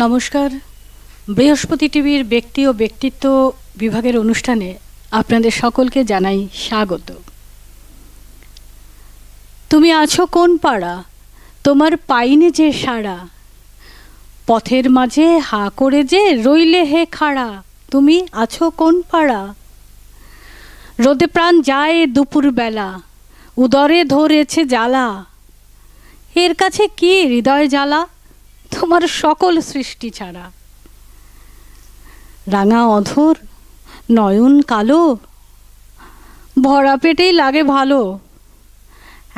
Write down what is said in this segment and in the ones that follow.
নমস্কার। বৃহস্পতি টিভির ব্যক্তি ও ব্যক্তিত্ব বিভাগের অনুষ্ঠানে আপনাদের সকলকে জানাই স্বাগত। তুমি আছো কোন পাড়া, তোমার পাইনে যে সাড়া, পথের মাঝে হা করে যে রইলে হে খাড়া, তুমি আছো কোন পাড়া। রোদে প্রাণ যায় দুপুর বেলা, উদরে ধরেছে জ্বালা, এর কাছে কি হৃদয় জ্বালা, তোমার সকল সৃষ্টি ছাড়া। রাঙা অধর নয়ন কালো, ভরা পেটেই লাগে ভালো,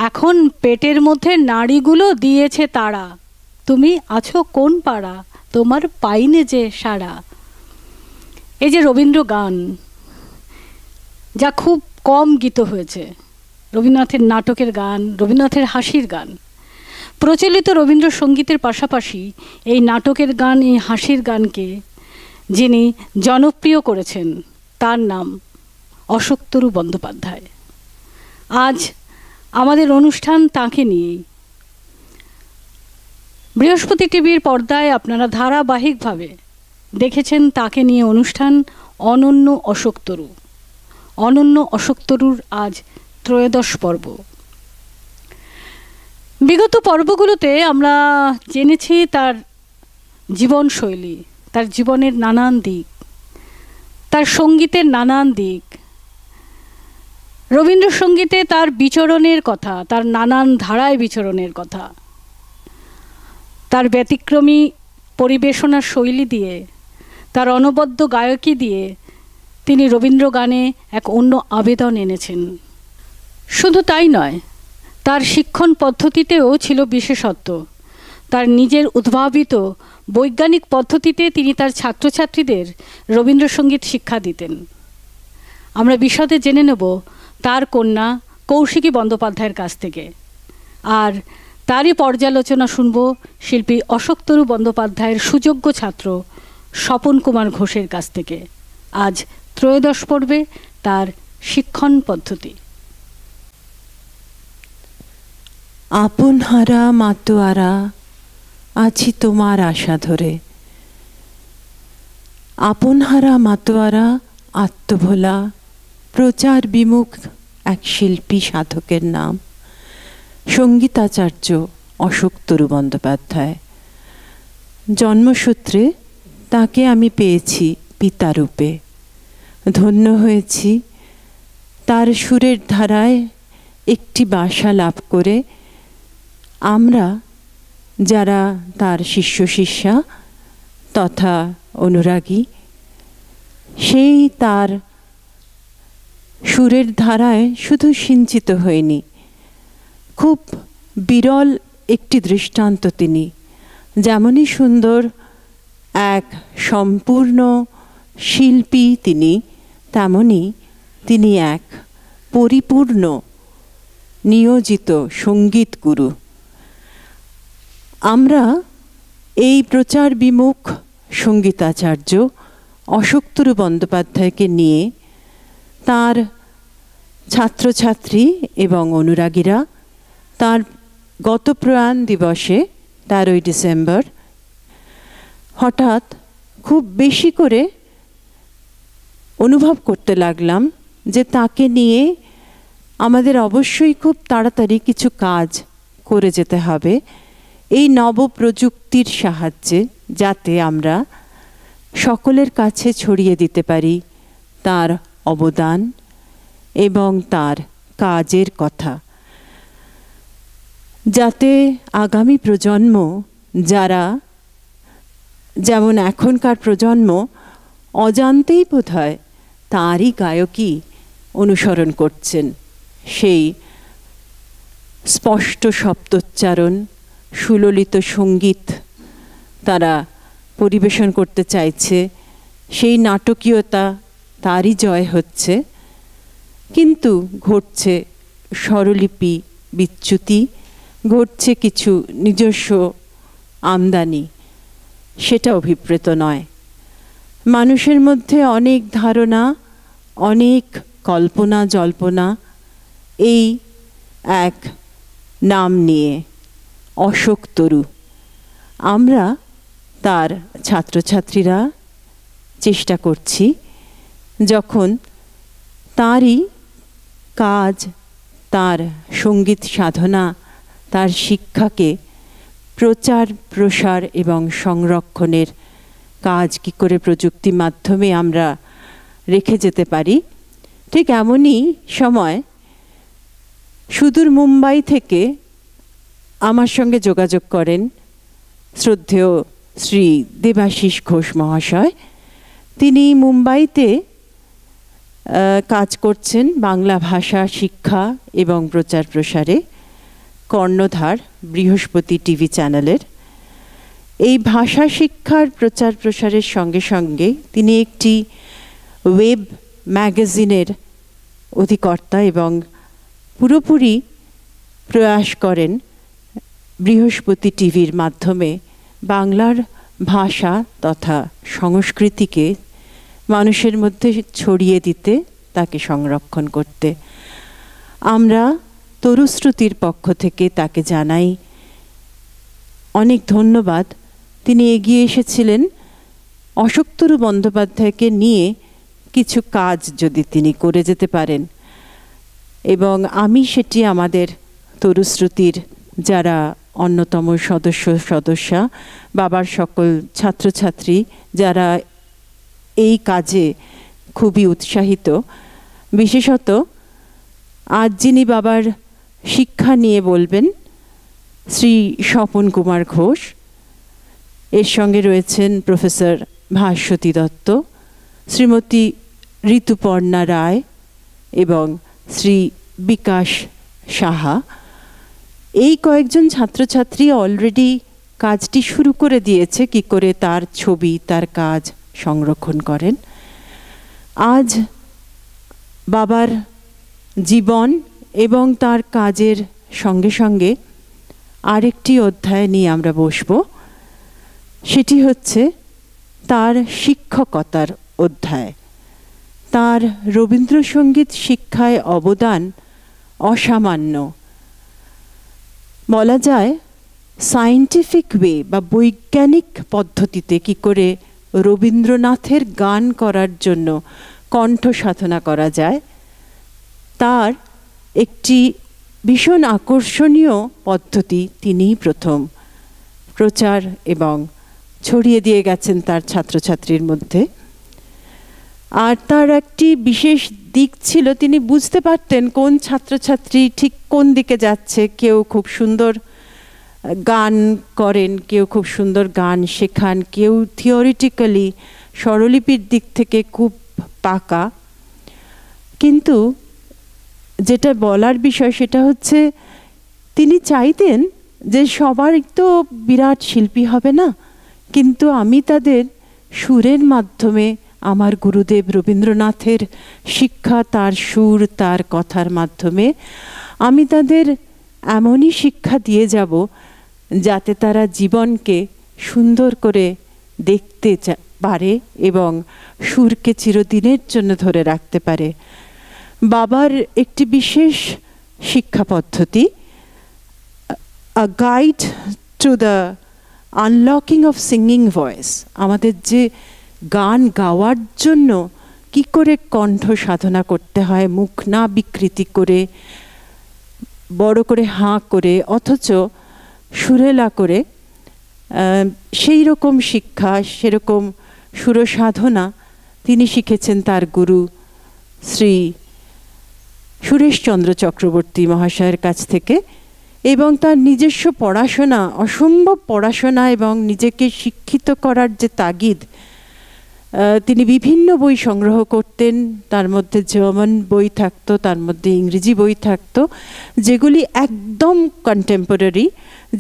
এখন পেটের মধ্যে নাড়িগুলো দিয়েছে তারা, তুমি আছো কোন পাড়া, তোমার পাইনে যে সাড়া। এই যে রবীন্দ্র গান, যা খুব কম গীত হয়েছে, রবীন্দ্রনাথের নাটকের গান, রবীন্দ্রনাথের হাসির গান, প্রচলিত রবীন্দ্রসঙ্গীতের পাশাপাশি এই নাটকের গান, এই হাসির গানকে যিনি জনপ্রিয় করেছেন তার নাম অশোকতরু বন্দ্যোপাধ্যায়। আজ আমাদের অনুষ্ঠান তাঁকে নিয়েই। বৃহস্পতি টিভির পর্দায় আপনারা ধারাবাহিকভাবে দেখেছেন তাকে নিয়ে অনুষ্ঠান অনন্য অশোকতরু। অনন্য অশোকতরুর আজ ত্রয়োদশ পর্ব। বিগত পর্বগুলোতে আমরা জেনেছি তার জীবনশৈলী, তার জীবনের নানান দিক, তার সঙ্গীতের নানান দিক, রবীন্দ্রসঙ্গীতে তার বিচরণের কথা, তার নানান ধারায় বিচরণের কথা, তার ব্যতিক্রমী পরিবেশনার শৈলী দিয়ে, তার অনবদ্য গায়কী দিয়ে তিনি রবীন্দ্র গানে এক অন্য আবেদন এনেছেন। শুধু তাই নয়, তার শিক্ষণ পদ্ধতিতেও ছিল বিশেষত্ব। তার নিজের উদ্ভাবিত বৈজ্ঞানিক পদ্ধতিতে তিনি তার ছাত্রছাত্রীদের রবীন্দ্রসঙ্গীত শিক্ষা দিতেন। আমরা বিশদে জেনে নেব তার কন্যা কৌশিকী বন্দ্যোপাধ্যায়ের কাছ থেকে, আর তারই পর্যালোচনা শুনব শিল্পী অশোকতরু বন্দ্যোপাধ্যায়ের সুযোগ্য ছাত্র স্বপন কুমার ঘোষের কাছ থেকে। আজ ত্রয়োদশ পর্বে তার শিক্ষণ পদ্ধতি। আপন হারা মাতোয়ারা আছি তোমার আশা ধরে, আপন হারা মাতোয়ারা আত্মভোলা প্রচার বিমুখ এক শিল্পী সাধকের নাম সঙ্গীতাচার্য অশোকতরু বন্দ্যোপাধ্যায়। জন্মসূত্রে তাকে আমি পেয়েছি পিতারূপে, ধন্য হয়েছি তার সুরের ধারায় একটি বাসা লাভ করে। আমরা যারা তার শিষ্য শিষ্যা তথা অনুরাগী, সেই তার সুরের ধারায় শুধু সিঞ্চিত হয়নি, খুব বিরল একটি দৃষ্টান্ত তিনি। যেমনই সুন্দর এক সম্পূর্ণ শিল্পী তিনি, তেমনি তিনি এক পরিপূর্ণ নিয়োজিত সঙ্গীত গুরু। আমরা এই প্রচার বিমুখ সঙ্গীতাচার্য অশোকতরু বন্দ্যোপাধ্যায়কে নিয়ে তার ছাত্রছাত্রী এবং অনুরাগীরা তার গত প্রয়াণ দিবসে 13ই ডিসেম্বর হঠাৎ খুব বেশি করে অনুভব করতে লাগলাম যে তাকে নিয়ে আমাদের অবশ্যই খুব তাড়াতাড়ি কিছু কাজ করে যেতে হবে এই নব প্রযুক্তির সাহায্যে, যাতে আমরা সকলের কাছে ছড়িয়ে দিতে পারি তার অবদান এবং তার কাজের কথা, যাতে আগামী প্রজন্ম, যারা যেমন এখনকার প্রজন্ম অজান্তেই বোধহয় তারই গায়কী অনুসরণ করছেন, সেই স্পষ্ট শব্দোচ্চারণ, সুললিত সঙ্গীত তারা পরিবেশন করতে চাইছে, সেই নাটকীয়তা তারই জয় হচ্ছে। কিন্তু ঘটছে স্বরলিপি বিচ্যুতি, ঘটছে কিছু নিজস্ব আমদানি, সেটা অভিপ্রেত নয়। মানুষের মধ্যে অনেক ধারণা, অনেক কল্পনা জল্পনা এই এক নাম নিয়ে অশোকতরু। আমরা তার ছাত্রছাত্রীরা চেষ্টা করছি যখন তারই কাজ, তার সঙ্গীত সাধনা, তার শিক্ষাকে প্রচার প্রসার এবং সংরক্ষণের কাজ কী করে প্রযুক্তি মাধ্যমে আমরা রেখে যেতে পারি, ঠিক এমনই সময় সুদূর মুম্বাই থেকে আমার সঙ্গে যোগাযোগ করেন শ্রদ্ধেয় শ্রী দেবাশিস ঘোষ মহাশয়। তিনি মুম্বাইতে কাজ করছেন বাংলা ভাষা শিক্ষা এবং প্রচার প্রসারে, কর্ণধার বৃহস্পতি টিভি চ্যানেলের। এই ভাষা শিক্ষার প্রচার প্রসারের সঙ্গে সঙ্গে তিনি একটি ওয়েব ম্যাগাজিনের অধিকর্তা এবং পুরোপুরি প্রয়াস করেন বৃহস্পতি টিভির মাধ্যমে বাংলার ভাষা তথা সংস্কৃতিকে মানুষের মধ্যে ছড়িয়ে দিতে, তাকে সংরক্ষণ করতে। আমরা তরুশ্রুতির পক্ষ থেকে তাকে জানাই অনেক ধন্যবাদ। তিনি এগিয়ে এসেছিলেন অশোকতরু বন্দ্যোপাধ্যায়কে নিয়ে কিছু কাজ যদি তিনি করে যেতে পারেন, এবং আমি সেটি আমাদের তরুশ্রুতির যারা অন্যতম সদস্যা, বাবার সকল ছাত্রছাত্রী যারা এই কাজে খুবই উৎসাহিত, বিশেষত আজ যিনি বাবার শিক্ষা নিয়ে বলবেন শ্রী স্বপন কুমার ঘোষ, এর সঙ্গে রয়েছেন প্রফেসর ভাস্বতী দত্ত, শ্রীমতী ঋতুপর্ণা রায় এবং শ্রী বিকাশ সাহা। এই কয়েকজন ছাত্রছাত্রী অলরেডি কাজটি শুরু করে দিয়েছে কি করে তার ছবি, তার কাজ সংরক্ষণ করেন। আজ বাবার জীবন এবং তার কাজের সঙ্গে সঙ্গে আরেকটি অধ্যায় নিয়ে আমরা বসব, সেটি হচ্ছে তার শিক্ষকতার অধ্যায়। তার রবীন্দ্রসঙ্গীত শিক্ষায় অবদান অসামান্য। বলা যায় সায়েন্টিফিক ওয়ে বা বৈজ্ঞানিক পদ্ধতিতে কি করে রবীন্দ্রনাথের গান করার জন্য কণ্ঠ সাধনা করা যায়, তার একটি ভীষণ আকর্ষণীয় পদ্ধতি তিনিই প্রথম প্রচার এবং ছড়িয়ে দিয়ে গেছেন তার ছাত্রছাত্রীর মধ্যে। আর তার একটি বিশেষ দিক ছিল, তিনি বুঝতে পারতেন কোন ছাত্রছাত্রী ঠিক কোন দিকে যাচ্ছে। কেউ খুব সুন্দর গান করেন, কেউ খুব সুন্দর গান শেখান, কেউ থিওরিটিক্যালি স্বরলিপির দিক থেকে খুব পাকা। কিন্তু যেটা বলার বিষয় সেটা হচ্ছে তিনি চাইতেন যে সবার তো বিরাট শিল্পী হবে না, কিন্তু আমি তাদের সুরের মাধ্যমে আমার গুরুদেব রবীন্দ্রনাথের শিক্ষা, তার সুর, তার কথার মাধ্যমে আমি তাদের এমনই শিক্ষা দিয়ে যাব যাতে তারা জীবনকে সুন্দর করে দেখতে পারে এবং সুরকে চিরদিনের জন্য ধরে রাখতে পারে। বাবার একটি বিশেষ শিক্ষা পদ্ধতি, a guide to the unlocking of singing voice. আমাদের যে গান গাওয়ার জন্য কি করে কণ্ঠ সাধনা করতে হয়, মুখ না বিকৃতি করে, বড় করে হাঁ করে, অথচ সুরেলা করে, সেই রকম শিক্ষা, সেরকম সুরসাধনা তিনি শিখেছেন তার গুরু শ্রী সুরেশচন্দ্র চক্রবর্তী মহাশয়ের কাছ থেকে। এবং তার নিজস্ব পড়াশোনা, অসম্ভব পড়াশোনা এবং নিজেকে শিক্ষিত করার যে তাগিদ, তিনি বিভিন্ন বই সংগ্রহ করতেন। তার মধ্যে জার্মান বই থাকতো, তার মধ্যে ইংরেজি বই থাকতো, যেগুলি একদম কন্টেম্পোরারি,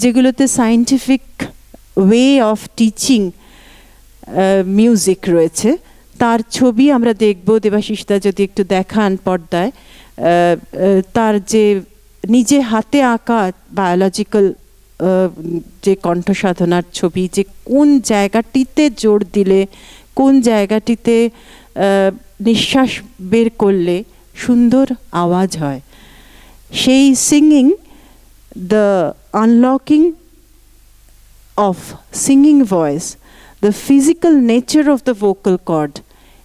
যেগুলোতে scientific way of teaching music রয়েছে। তার ছবি আমরা দেখব, দেবাশিসদা যদি একটু দেখান পর্দায়, তার যে নিজে হাতে আঁকা বায়োলজিক্যাল যে কণ্ঠ সাধনার ছবি, যে কোন জায়গাটিতে জোর দিলে, কোন জায়গাটিতে নিঃশ্বাস বের করলে সুন্দর আওয়াজ হয়, সেই singing, the unlocking of singing voice the physical nature of the vocal cord,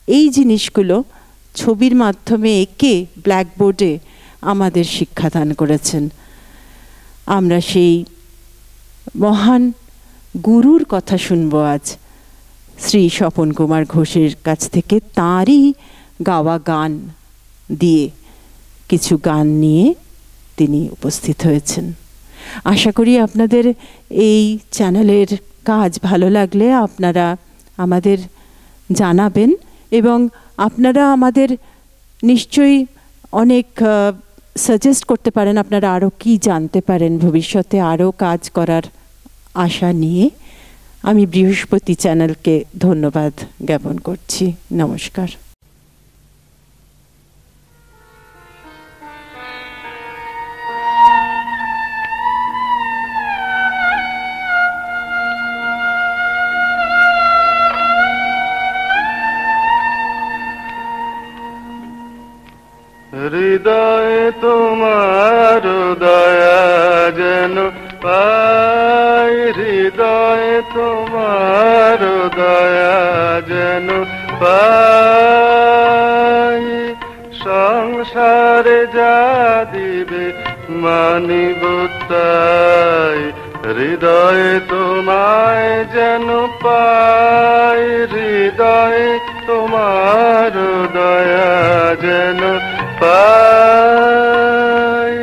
এই জিনিসগুলো ছবির মাধ্যমে এঁকে ব্ল্যাকবোর্ডে আমাদের শিক্ষাদান করেছেন। আমরা সেই মহান গুরুর কথা শুনবো আজ শ্রী স্বপন কুমার ঘোষের কাছ থেকে। তাঁরই গাওয়া গান দিয়ে কিছু গান নিয়ে তিনি উপস্থিত হয়েছেন। আশা করি আপনাদের এই চ্যানেলের কাজ ভালো লাগলে আপনারা আমাদের জানাবেন, এবং আপনারা আমাদের নিশ্চয়ই অনেক সাজেস্ট করতে পারেন আপনারা আরও কি জানতে পারেন ভবিষ্যতে আরও কাজ করার আশা নিয়ে। আমি বৃহস্পতি চ্যানেলকে ধন্যবাদ জ্ঞাপন করছি। নমস্কার। হৃদয়ে তোমার দয়া যেন পাই, হৃদয়ে তোমার দয়া যেন পাই, সংসারে যা দিবে মানিব তাই, হৃদয়ে তোমায় যেন পাই, হৃদয়ে তোমার দয়া যেন পাই।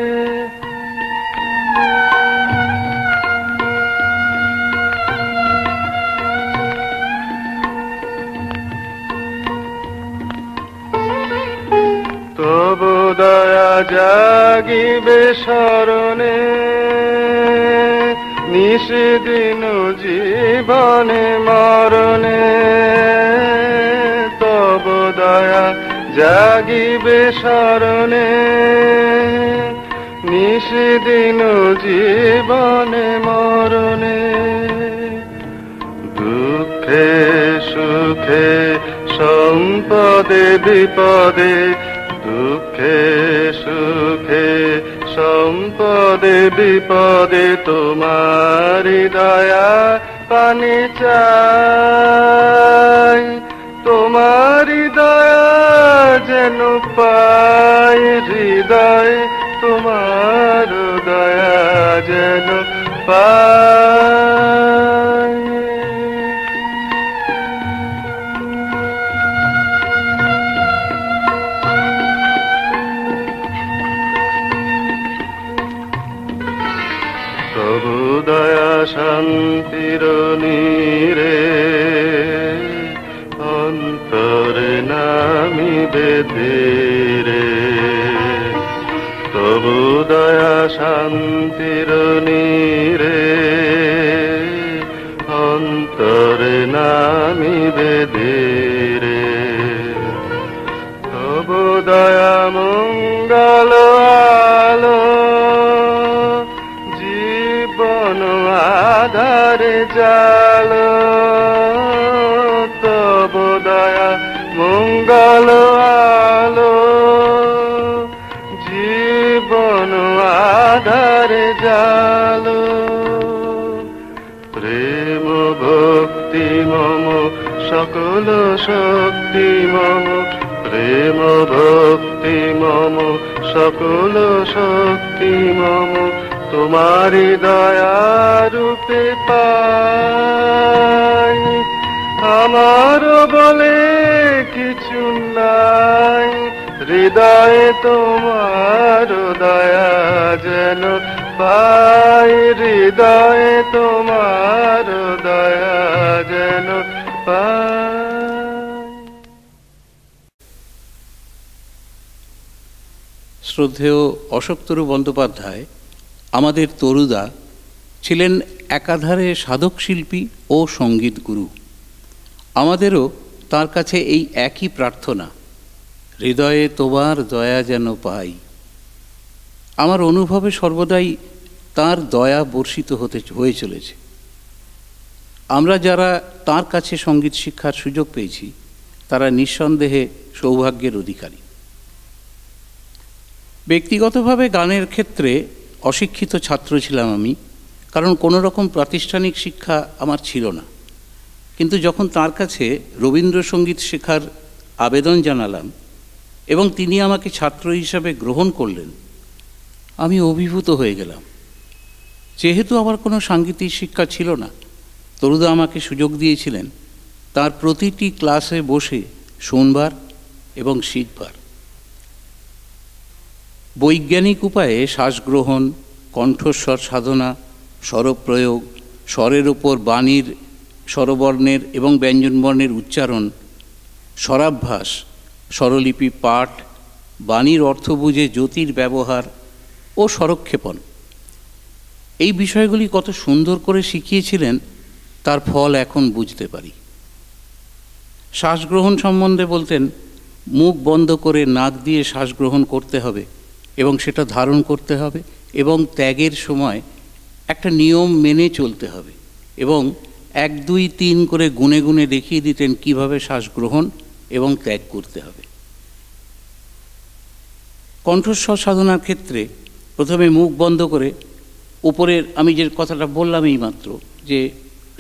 তবু দয়া জাগিবে স্মরণে, নিষিদিন জীবনে মরণে, তবু দয়া জাগিবে স্মরণে, নিষিদিন জীবনে মরণে, দুঃখে সুখে সম্পদে বিপদে, দুঃখে সুখে সম্পদে বিপদে তোমারি দয়া পানি চাই, তোমারি দয়া যেন পাই, হৃদয় তোমার দয়া যেন পাই। তবু দয়া শান্তির নীরে, অন্তরে নামিবে ধীরে, তবু দয়া শান্তির নীরে, অন্তরে নামিবে ধীরে, তবু দয়া মঙ্গল আলো, জীবন আধারে জালো, তবু দয়া মঙ্গল আলো, জীবন আধারে জালো, প্রেম ভক্তি মম সকল শক্তি মম, প্রেম ভক্তি মম সকল শক্তি মম, তোমারি দয়া রূপে পাই, আমার বলে কিছু নাই, হৃদয়ে তোমার দয়া যেন পাই, হৃদয়ে তোমার দয়া যেন পাই। শ্রদ্ধেয় অশোকতরু বন্দ্যোপাধ্যায় আমাদের তরুদা ছিলেন একাধারে সাধক শিল্পী ও সঙ্গীত গুরু। আমাদেরও তার কাছে এই একই প্রার্থনা, হৃদয়ে তোমার দয়া যেন পাই। আমার অনুভবে সর্বদাই তার দয়া বর্ষিত হয়ে চলেছে। আমরা যারা তার কাছে সঙ্গীত শিক্ষার সুযোগ পেয়েছি তারা নিঃসন্দেহে সৌভাগ্যের অধিকারী। ব্যক্তিগতভাবে গানের ক্ষেত্রে অশিক্ষিত ছাত্র ছিলাম আমি, কারণ কোনো রকম প্রাতিষ্ঠানিক শিক্ষা আমার ছিল না। কিন্তু যখন তার কাছে রবীন্দ্রসঙ্গীত শেখার আবেদন জানালাম এবং তিনি আমাকে ছাত্র হিসাবে গ্রহণ করলেন, আমি অভিভূত হয়ে গেলাম। যেহেতু আমার কোনো সাঙ্গীতিক শিক্ষা ছিল না, তরুদা আমাকে সুযোগ দিয়েছিলেন তার প্রতিটি ক্লাসে বসে শুনবার এবং শিখবার। বৈজ্ঞানিক উপায়ে শ্বাসগ্রহণ, কণ্ঠস্বর সাধনা, স্বরপ্রয়োগ, স্বরের ওপর বাণীর স্বরবর্ণের এবং ব্যঞ্জনবর্ণের উচ্চারণ, স্বরাভ্যাস, স্বরলিপি পাঠ, বাণীর অর্থ বুঝে জ্যোতির ব্যবহার ও স্বরক্ষেপণ, এই বিষয়গুলি কত সুন্দর করে শিখিয়েছিলেন তার ফল এখন বুঝতে পারি। শ্বাসগ্রহণ সম্বন্ধে বলতেন, মুখ বন্ধ করে নাক দিয়ে শ্বাস গ্রহণ করতে হবে এবং সেটা ধারণ করতে হবে এবং ত্যাগের সময় একটা নিয়ম মেনে চলতে হবে এবং 1, 2, 3 করে গুনে গুনে দেখিয়ে দিতেন কিভাবে শ্বাস গ্রহণ এবং ত্যাগ করতে হবে। কণ্ঠস্বর সাধনার ক্ষেত্রে প্রথমে মুখ বন্ধ করে উপরের, আমি যে কথাটা বললাম এইমাত্র, যে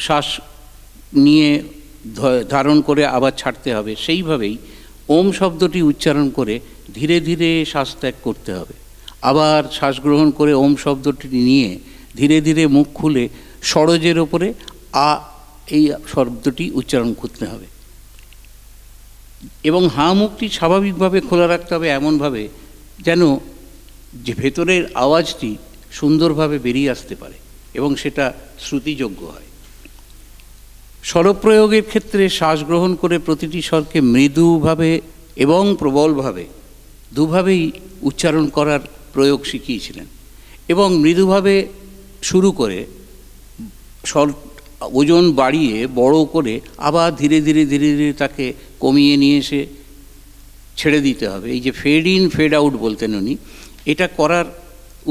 শ্বাস নিয়ে ধারণ করে আবার ছাড়তে হবে, সেইভাবেই ওম শব্দটি উচ্চারণ করে ধীরে ধীরে শ্বাস ত্যাগ করতে হবে। আবার শ্বাস গ্রহণ করে ওম শব্দটি নিয়ে ধীরে ধীরে মুখ খুলে সরজের ওপরে আ এই শব্দটি উচ্চারণ করতে হবে এবং হাঁ মুখটি স্বাভাবিকভাবে খোলা রাখতে হবে, এমনভাবে যেন যে ভেতরের আওয়াজটি সুন্দরভাবে বেরিয়ে আসতে পারে এবং সেটা শ্রুতিযোগ্য হয়। স্বরপ্রয়োগের ক্ষেত্রে শ্বাস গ্রহণ করে প্রতিটি স্বরকে মৃদুভাবে এবং প্রবলভাবে দুভাবেই উচ্চারণ করার প্রয়োগ শিখিয়েছিলেন এবং মৃদুভাবে শুরু করে স্বর ওজন বাড়িয়ে বড় করে আবার ধীরে ধীরে ধীরে ধীরে তাকে কমিয়ে নিয়ে এসে ছেড়ে দিতে হবে। এই যে ফেড ইন ফেড আউট বলতেন উনি, এটা করার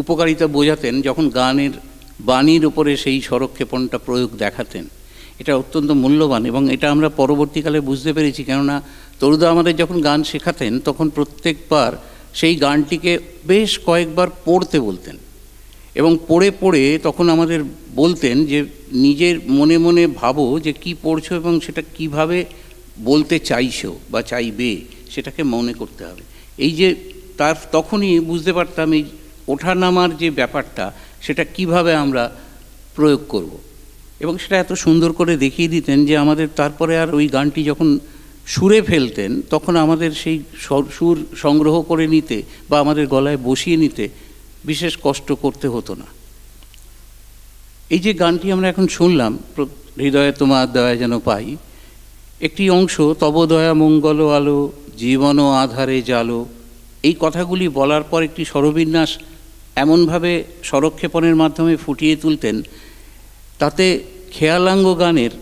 উপকারিতা বোঝাতেন যখন গানের বাণীর ওপরে সেই স্বরক্ষেপণটা প্রয়োগ দেখাতেন। এটা অত্যন্ত মূল্যবান এবং এটা আমরা পরবর্তীকালে বুঝতে পেরেছি, কেননা তরুদা আমাদের যখন গান শেখাতেন তখন প্রত্যেকবার সেই গানটিকে বেশ কয়েকবার পড়তে বলতেন এবং পড়ে পড়ে তখন আমাদের বলতেন যে নিজের মনে মনে ভাবো যে কি পড়ছো এবং সেটা কিভাবে বলতে চাইছো বা চাইবে সেটাকে মনে করতে হবে। এই যে তার তখনই বুঝতে পারতাম এই ওঠানামার যে ব্যাপারটা সেটা কিভাবে আমরা প্রয়োগ করব এবং সেটা এত সুন্দর করে দেখিয়ে দিতেন যে আমাদের তারপরে আর ওই গানটি যখন সুরে ফেলতেন তখন আমাদের সেই সুর সংগ্রহ করে নিতে বা আমাদের গলায় বসিয়ে নিতে বিশেষ কষ্ট করতে হতো না। এই যে গানটি আমরা এখন শুনলাম, হৃদয়ে তোমার দয়া যেন পাই, একটি অংশ তব দয়া মঙ্গল আলো জীবন আধারে জালো, এই কথাগুলি বলার পর একটি স্বরবিন্যাস এমনভাবে স্বরক্ষেপণের মাধ্যমে ফুটিয়ে তুলতেন, তাতে খেয়ালাঙ্গ গানের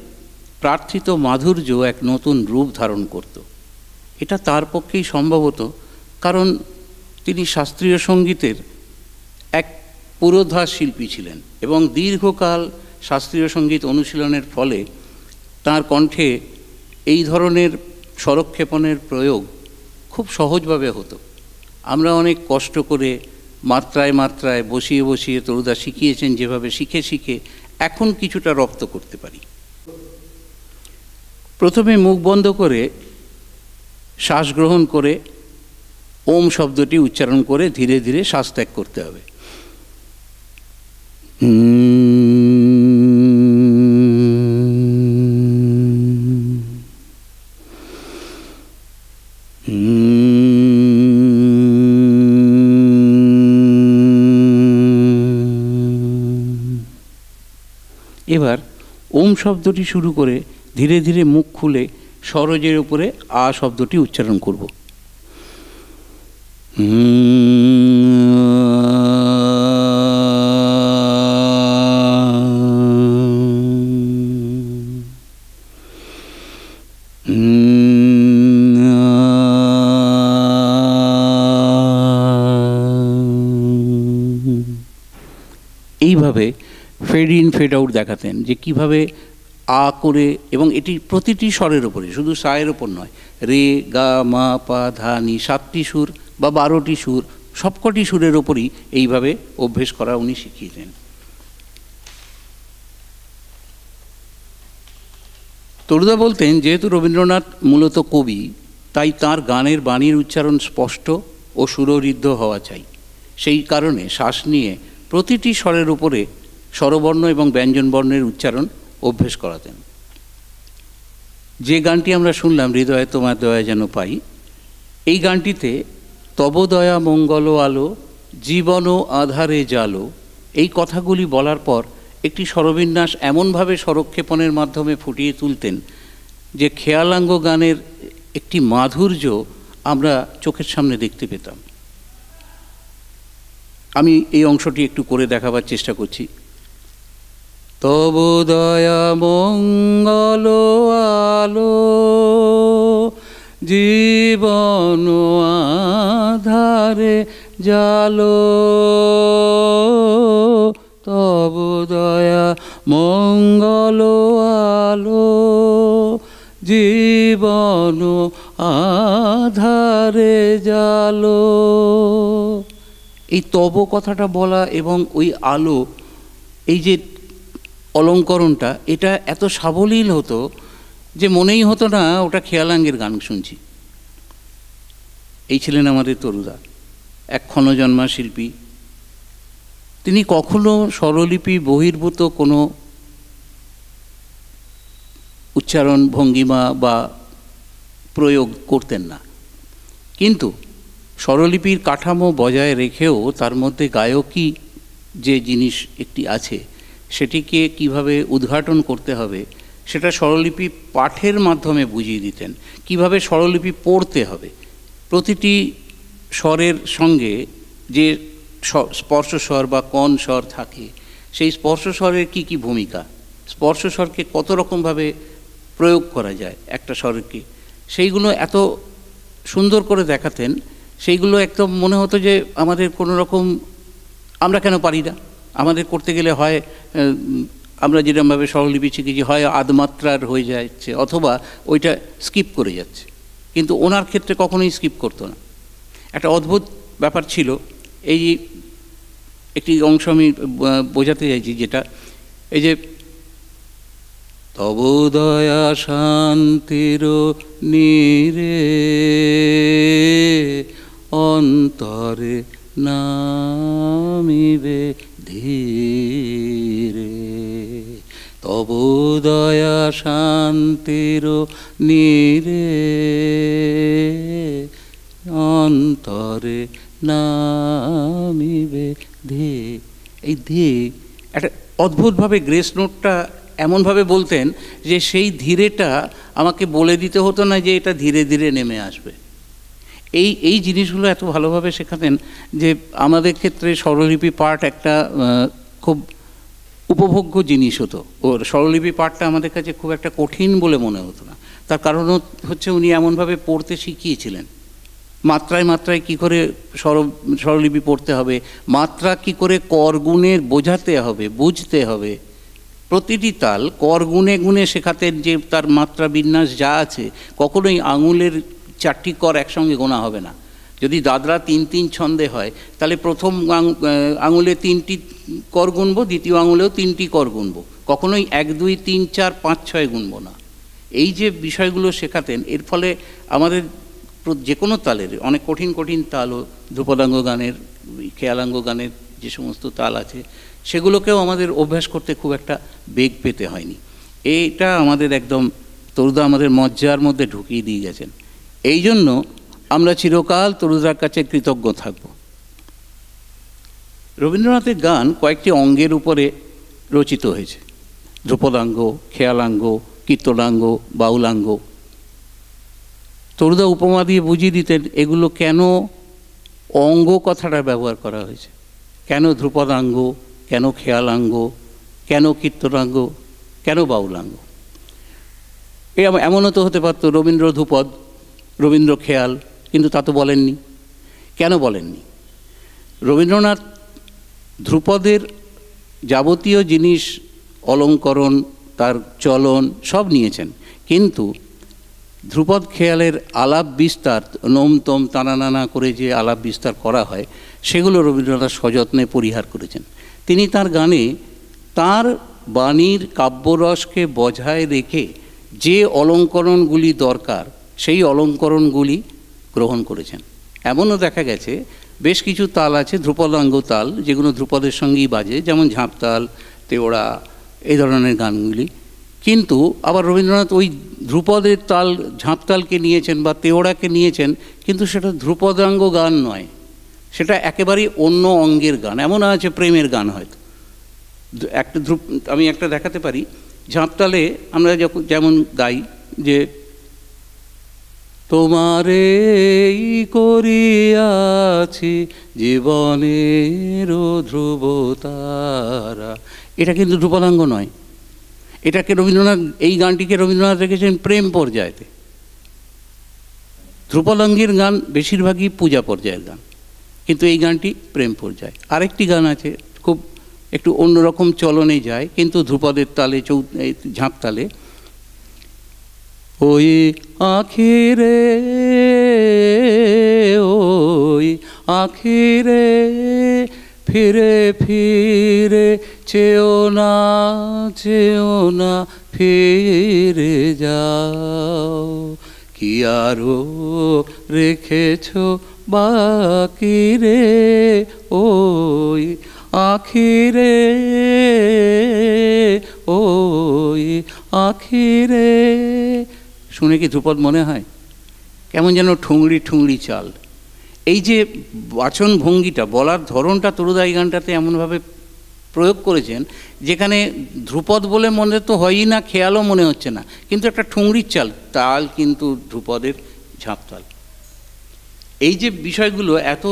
প্রার্থিত মাধুর্য এক নতুন রূপ ধারণ করত। এটা তার পক্ষেই সম্ভব হতো, কারণ তিনি শাস্ত্রীয় সঙ্গীতের এক পুরোধা শিল্পী ছিলেন এবং দীর্ঘকাল শাস্ত্রীয় সঙ্গীত অনুশীলনের ফলে তার কণ্ঠে এই ধরনের স্বরক্ষেপণের প্রয়োগ খুব সহজভাবে হতো। আমরা অনেক কষ্ট করে মাত্রায় মাত্রায় বসিয়ে বসিয়ে তরুদা শিখিয়েছেন, যেভাবে শিখে শিখে এখন কিছুটা রপ্ত করতে পারি। প্রথমে মুখ বন্ধ করে শ্বাস গ্রহণ করে ওম শব্দটি উচ্চারণ করে ধীরে ধীরে শ্বাস ত্যাগ করতে হবে। এবার ওম শব্দটি শুরু করে ধীরে ধীরে মুখ খুলে সরজের উপরে আ শব্দটি উচ্চারণ করব। এইভাবে ফেড ইন ফেড আউট দেখাতেন যে কিভাবে আ করে, এবং এটি প্রতিটি স্বরের ওপরে, শুধু সায়ের ওপর নয়, রে গা মা পা ধা নি 7টি সুর বা 12টি সুর, সবকটি সুরের ওপরই এইভাবে অভ্যেস করা উনি শিখিয়েছেন। তরুদা বলতেন, যেহেতু রবীন্দ্রনাথ মূলত কবি, তাই তার গানের বাণীর উচ্চারণ স্পষ্ট ও সুরঋদ্ধ হওয়া চাই। সেই কারণে শ্বাস নিয়ে প্রতিটি স্বরের উপরে স্বরবর্ণ এবং ব্যঞ্জনবর্ণের উচ্চারণ অভ্যেস করাতেন। যে গানটি আমরা শুনলাম, হৃদয়ে তোমার দয়া যেন পাই, এই গানটিতে তব দয়া মঙ্গল আলো, জীবন আধারে জালো, এই কথাগুলি বলার পর একটি স্বরবিন্যাস এমনভাবে স্বরক্ষেপণের মাধ্যমে ফুটিয়ে তুলতেন যে খেয়ালাঙ্গ গানের একটি মাধুর্য আমরা চোখের সামনে দেখতে পেতাম। আমি এই অংশটি একটু করে দেখাবার চেষ্টা করছি। তব দয়া মঙ্গল আলো, জীবন আধারে জালো, তব দয়া মঙ্গল আলো, জীবন আধারে জালো। এই তব কথাটা বলা এবং ওই আলো, এই যে অলঙ্করণটা, এটা এত সাবলীল হতো যে মনেই হতো না ওটা খেয়ালাঙ্গের গান শুনছি। এই ছিলেন আমাদের তরুদা, এক ক্ষণজন্মা শিল্পী। তিনি কখনো স্বরলিপি বহির্ভূত কোনো উচ্চারণ ভঙ্গিমা বা প্রয়োগ করতেন না, কিন্তু স্বরলিপির কাঠামো বজায় রেখেও তার মধ্যে গায়কী যে জিনিস একটি আছে, সেটিকে কিভাবে উদ্ঘাটন করতে হবে সেটা স্বরলিপি পাঠের মাধ্যমে বুঝিয়ে দিতেন। কিভাবে স্বরলিপি পড়তে হবে, প্রতিটি স্বরের সঙ্গে যে স্পর্শ স্বর বা কণ স্বর থাকে, সেই স্পর্শ স্বরের কী কী ভূমিকা, স্পর্শ স্বরকে কত রকমভাবে প্রয়োগ করা যায় একটা স্বরকে, সেইগুলো এত সুন্দর করে দেখাতেন। সেইগুলো একদম মনে হতো যে আমাদের কোনো রকম, আমরা কেন পারি না, আমাদের করতে গেলে হয় আমরা যেরকমভাবে স্বরলিপি শিখেছি হয় আধমাত্রার হয়ে যাচ্ছে অথবা ওইটা স্কিপ করে যাচ্ছে, কিন্তু ওনার ক্ষেত্রে কখনোই স্কিপ করতো না। একটা অদ্ভুত ব্যাপার ছিল। এই একটি অংশ আমি বোঝাতে চাইছি, যেটা এই যে তব দয়া শান্তির নীরে অন্তরে নামিবে ধীরে, তব দয়া শান্তির নীরে অন্তরে নামিবে ধে। এই ধে একটা অদ্ভুতভাবে গ্রেস নোটটা এমনভাবে বলতেন যে সেই ধীরেটা আমাকে বলে দিতে হতো না যে এটা ধীরে ধীরে নেমে আসবে। এই জিনিসগুলো এত ভালোভাবে শেখাতেন যে আমাদের ক্ষেত্রে স্বরলিপি পাঠ একটা খুব উপভোগ্য জিনিস হতো। ওর স্বরলিপি পাঠটা আমাদের কাছে খুব একটা কঠিন বলে মনে হতো না। তার কারণ হচ্ছে উনি এমনভাবে পড়তে শিখিয়েছিলেন, মাত্রায় মাত্রায় কী করে স্বরলিপি পড়তে হবে, মাত্রা কী করে কর গুণে বোঝাতে হবে, বুঝতে হবে। প্রতিটি তাল কর গুণে গুণে শেখাতেন, যে তার মাত্রা বিন্যাস যা আছে কখনোই আঙুলের 4টি কর একসঙ্গে গোনা হবে না। যদি দাদরা 3-3 ছন্দে হয় তাহলে প্রথম আঙুলে 3টি কর গুনবো, দ্বিতীয় আঙুলেও 3টি কর গুনবো, কখনোই 1, 2, 3, 4, 5, 6 গুনবো না। এই যে বিষয়গুলো শেখাতেন, এর ফলে আমাদের যে কোনো তালের অনেক কঠিন কঠিন তালও, ধ্রুপদাঙ্গ গানের, খেয়ালাঙ্গ গানের যে সমস্ত তাল আছে সেগুলোকেও আমাদের অভ্যাস করতে খুব একটা বেগ পেতে হয়নি। এইটা আমাদের একদম তরুদা আমাদের মজ্জার মধ্যে ঢুকিয়ে দিয়ে গেছেন। এই জন্য আমরা চিরকাল তরুদার কাছে কৃতজ্ঞ থাকব। রবীন্দ্রনাথের গান কয়েকটি অঙ্গের উপরে রচিত হয়েছে: ধ্রুপদাঙ্গ, খেয়ালাঙ্গ, কীর্তনাঙ্গ, বাউলাঙ্গ। তরুদা উপমা দিয়ে বুঝিয়ে দিতেন এগুলো কেন অঙ্গ কথাটা ব্যবহার করা হয়েছে, কেন ধ্রুপদাঙ্গ, কেন খেয়ালাঙ্গ, কেন কীর্তনাঙ্গ, কেন বাউলাঙ্গ। এমনও তো হতে পারতো রবীন্দ্র ধ্রুপদ, রবীন্দ্র খেয়াল, কিন্তু তা তো বলেননি। কেন বলেননি? রবীন্দ্রনাথ ধ্রুপদের যাবতীয় জিনিস, অলঙ্করণ, তার চলন সব নিয়েছেন, কিন্তু ধ্রুপদ খেয়ালের আলাপ বিস্তার, নোমতম টানানানা করে যে আলাপ বিস্তার করা হয়, সেগুলো রবীন্দ্রনাথ সযত্নে পরিহার করেছেন। তিনি তার গানে তার বাণীর কাব্যরসকে বজায় রেখে যে অলঙ্করণগুলি দরকার সেই অলঙ্করণগুলি গ্রহণ করেছেন। এমনও দেখা গেছে বেশ কিছু তাল আছে ধ্রুপদাঙ্গ তাল, যেগুলো ধ্রুপদের সঙ্গেই বাজে, যেমন ঝাঁপতাল, তেওড়া, এই ধরনের গানগুলি। কিন্তু আবার রবীন্দ্রনাথ ওই ধ্রুপদের তাল, ঝাঁপতালকে নিয়েছেন বা তেওড়াকে নিয়েছেন, কিন্তু সেটা ধ্রুপদাঙ্গ গান নয়, সেটা একেবারেই অন্য অঙ্গের গান। এমন আছে প্রেমের গান হয়তো একটা আমি একটা দেখাতে পারি। ঝাঁপতালে আমরা যেমন গাই যে তোমারে করিয়াছি জীবনের ধ্রুবতারা, এটা কিন্তু ধ্রুপদাঙ্গ নয়। এটাকে রবীন্দ্রনাথ, এই গানটিকে রবীন্দ্রনাথ রেখেছেন প্রেম পর্যায়েতে। ধ্রুপদাঙ্গের গান বেশিরভাগই পূজা পর্যায়ের গান, কিন্তু এই গানটি প্রেম পর্যায়। আরেকটি গান আছে খুব একটু অন্যরকম চলনে যায়, কিন্তু ধ্রুপদের তালে, ঝাঁপতালে, ওই আখিরে ওই আখিরে ফিরে ফিরে চেও না ফিরে যাও, কি আরো রেখেছ বাকি রে ওই আখিরে ওই আখিরে। শুনে কি ধ্রুপদ মনে হয়? কেমন যেন ঠুংরি ঠুংরি চাল। এই যে বাচন ভঙ্গিটা, বলার ধরনটা তরুদা এই গানটাতে এমনভাবে প্রয়োগ করেছেন যেখানে ধ্রুপদ বলে মনে তো হয়ই না, খেয়ালও মনে হচ্ছে না, কিন্তু একটা ঠুংরির চাল, তাল কিন্তু ধ্রুপদের ঝাঁপতাল। এই যে বিষয়গুলো এত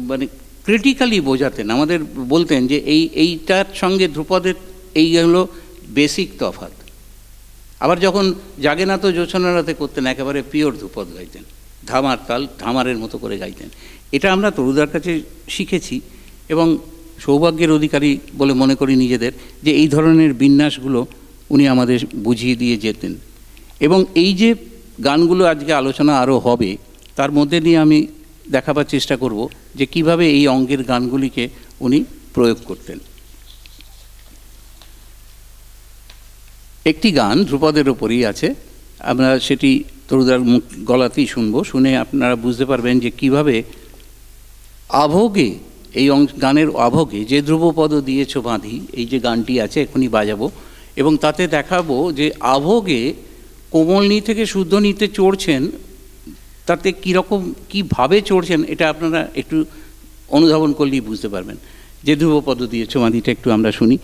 মানে ক্রিটিক্যালি বোঝাতেন, আমাদের বলতেন যে এইটার সঙ্গে ধ্রুপদের এই হলো বেসিক তফাৎ। আবার যখন জাগে না তো জোছনা রাতে করতেন, একেবারে পিওর ধ্রুপদ গাইতেন, ধামার তাল ধামারের মতো করে গাইতেন। এটা আমরা তরুদার কাছে শিখেছি এবং সৌভাগ্যের অধিকারী বলে মনে করি নিজেদের, যে এই ধরনের বিন্যাসগুলো উনি আমাদের বুঝিয়ে দিয়ে যেতেন। এবং এই যে গানগুলো আজকে আলোচনা আরও হবে, তার মধ্যে দিয়ে আমি দেখাবার চেষ্টা করব যে কিভাবে এই অঙ্গের গানগুলিকে উনি প্রয়োগ করতেন। একটি গান ধ্রুপদের ওপরই আছে, আমরা সেটি তরুদার মুখ গলাতেই শুনবো, শুনে আপনারা বুঝতে পারবেন যে কিভাবে আভোগে, এই গানের আভোগে যে ধ্রুবপদ দিয়েছ বাঁধি, এই যে গানটি আছে এখনই বাজাবো, এবং তাতে দেখাবো যে আভোগে কোমলনী থেকে শুদ্ধনীতে চড়ছেন, তাতে কীরকম কীভাবে চড়ছেন এটা আপনারা একটু অনুধাবন করলেই বুঝতে পারবেন। যে ধ্রুবপদ দিয়েছ বাঁধিটা একটু আমরা শুনি।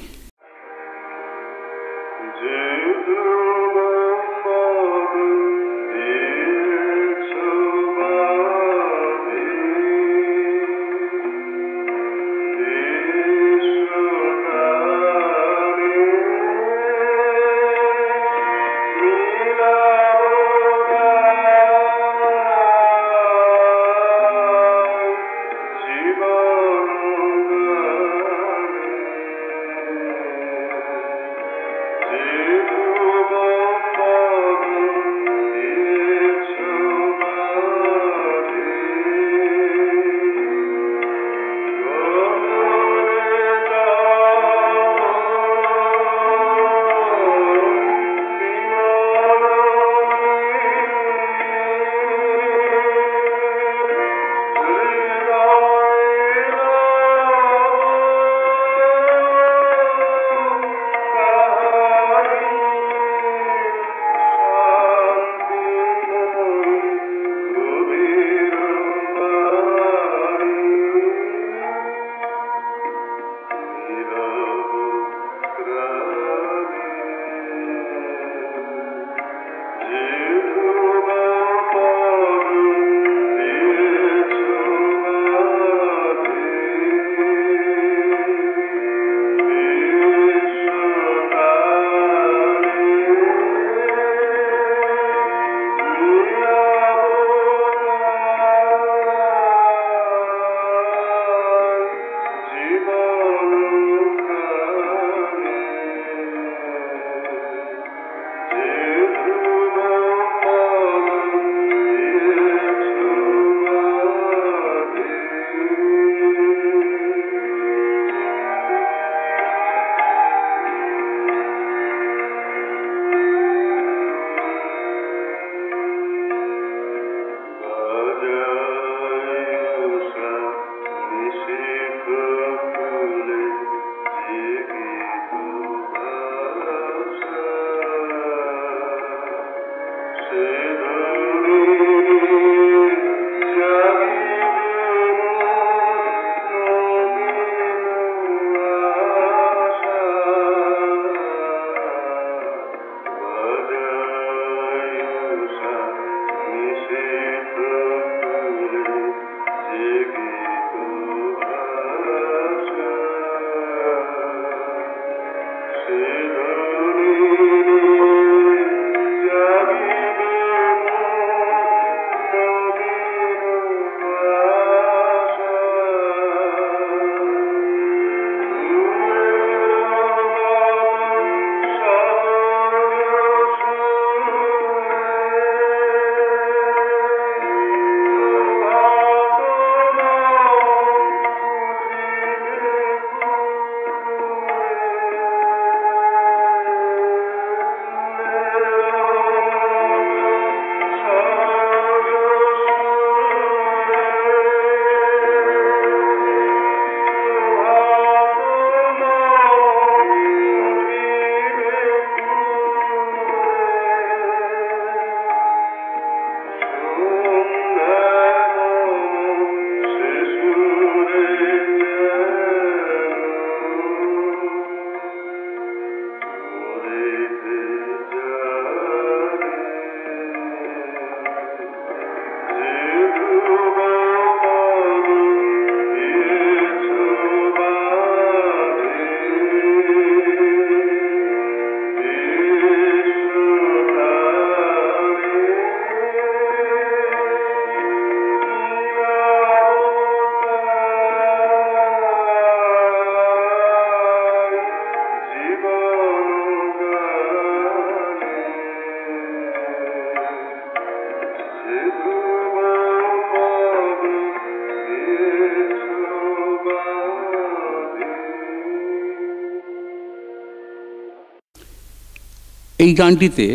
এই গানটিতে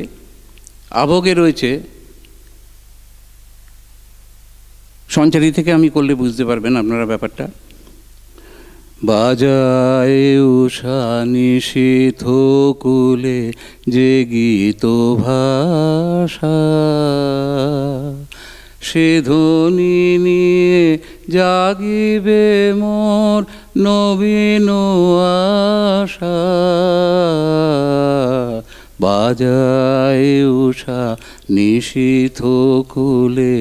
আবগে রয়েছে, সঞ্চারী থেকে আমি করলে বুঝতে পারবেন আপনারা ব্যাপারটা। বাজায় উষা নিশীথ কুলে যে গীত ভাষা, সে ধ্বনি নিয়ে জাগিবে মোর নবীন আশা। বাজায় উষা নিশীথ কুলে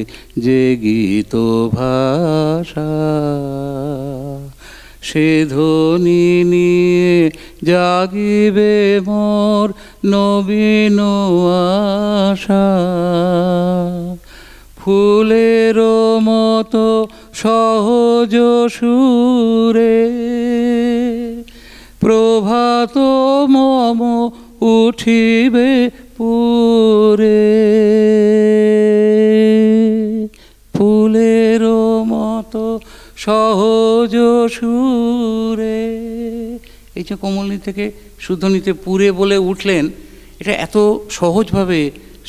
যে গীত ভাষা, সে ধ্বনি নিয়ে জাগিবে মোর নবীন আশা। ফুলের মতো সহজ সুরে প্রভাত মম উঠিবে পুরে। ফুলের মতো সহজ সুরে, এই যে কোমলনী থেকে শুদ্ধনীতে পুরে বলে উঠলেন, এটা এত সহজভাবে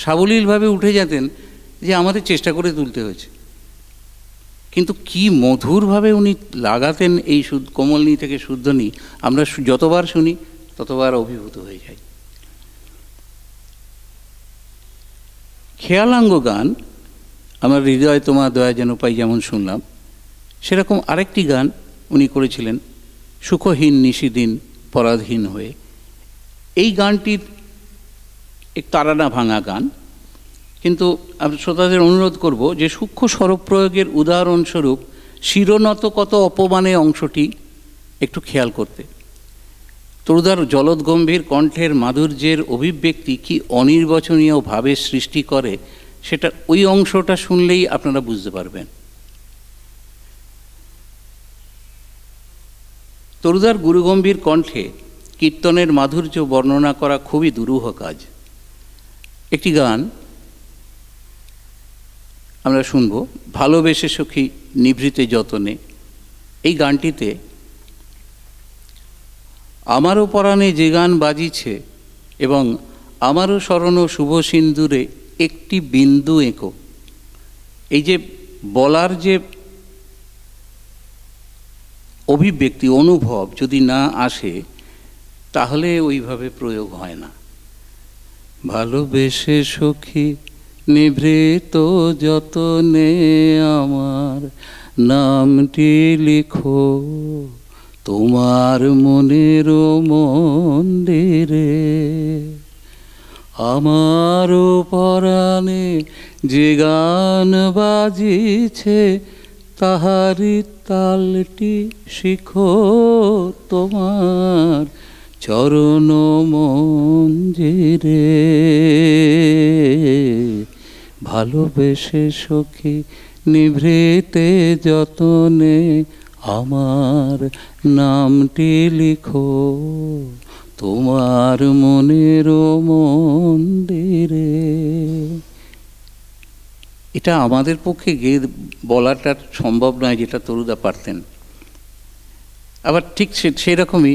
সাবলীলভাবে উঠে যেতেন যে আমাদের চেষ্টা করে তুলতে হয়েছে। কিন্তু কি মধুরভাবে উনি লাগাতেন এই কোমলনী থেকে শুদ্ধনী, আমরা যতবার শুনি ততবার অভিভূত হয়ে যাই। খেয়ালাঙ্গ গান, আমার হৃদয় তোমার দয়া যেন পাই যেমন শুনলাম, সেরকম আরেকটি গান উনি করেছিলেন, সুখহীন নিশিদিন পরাধীন হয়ে। এই গানটির এক তারানা ভাঙা গান, কিন্তু আমি শ্রোতাদের অনুরোধ করব যে সূক্ষ্ম স্বরপ্রয়োগের উদাহরণস্বরূপ শিরনত কত অপমানে অংশটি একটু খেয়াল করতে। তরুদার জলদগম্ভীর কণ্ঠের মাধুর্যের অভিব্যক্তি কি অনির্বচনীয় ভাবের সৃষ্টি করে, সেটা ওই অংশটা শুনলেই আপনারা বুঝতে পারবেন। তরুদার গুরুগম্ভীর কণ্ঠে কীর্তনের মাধুর্য বর্ণনা করা খুবই দুরূহ কাজ। একটি গান আমরা শুনব, ভালোবেসে সখী নিভৃতে যতনে। এই গানটিতে আমারও পরাণে যে গান বাজিছে এবং আমারও স্মরণ শুভ সিন্দুরে একটি বিন্দু এঁকো, এই যে বলার যে অভিব্যক্তি অনুভব যদি না আসে তাহলে ওইভাবে প্রয়োগ হয় না। ভালোবেসে সখী নিভৃত যতনে আমার নামটি লিখো তোমার মনের মন্দিরে। আমারও পরাণে যে গান বাজিছে তাহারি তালটি শিখো তোমার চরণ মঞ্জিরে। ভালোবেসে সখী নিভৃতে যতনে আমার নামটি লিখো তোমার মনের মন্দিরে। এটা আমাদের পক্ষে গেয়ে বলাটা সম্ভব নয়, যেটা তরুদা পারতেন। আবার ঠিক সেরকমই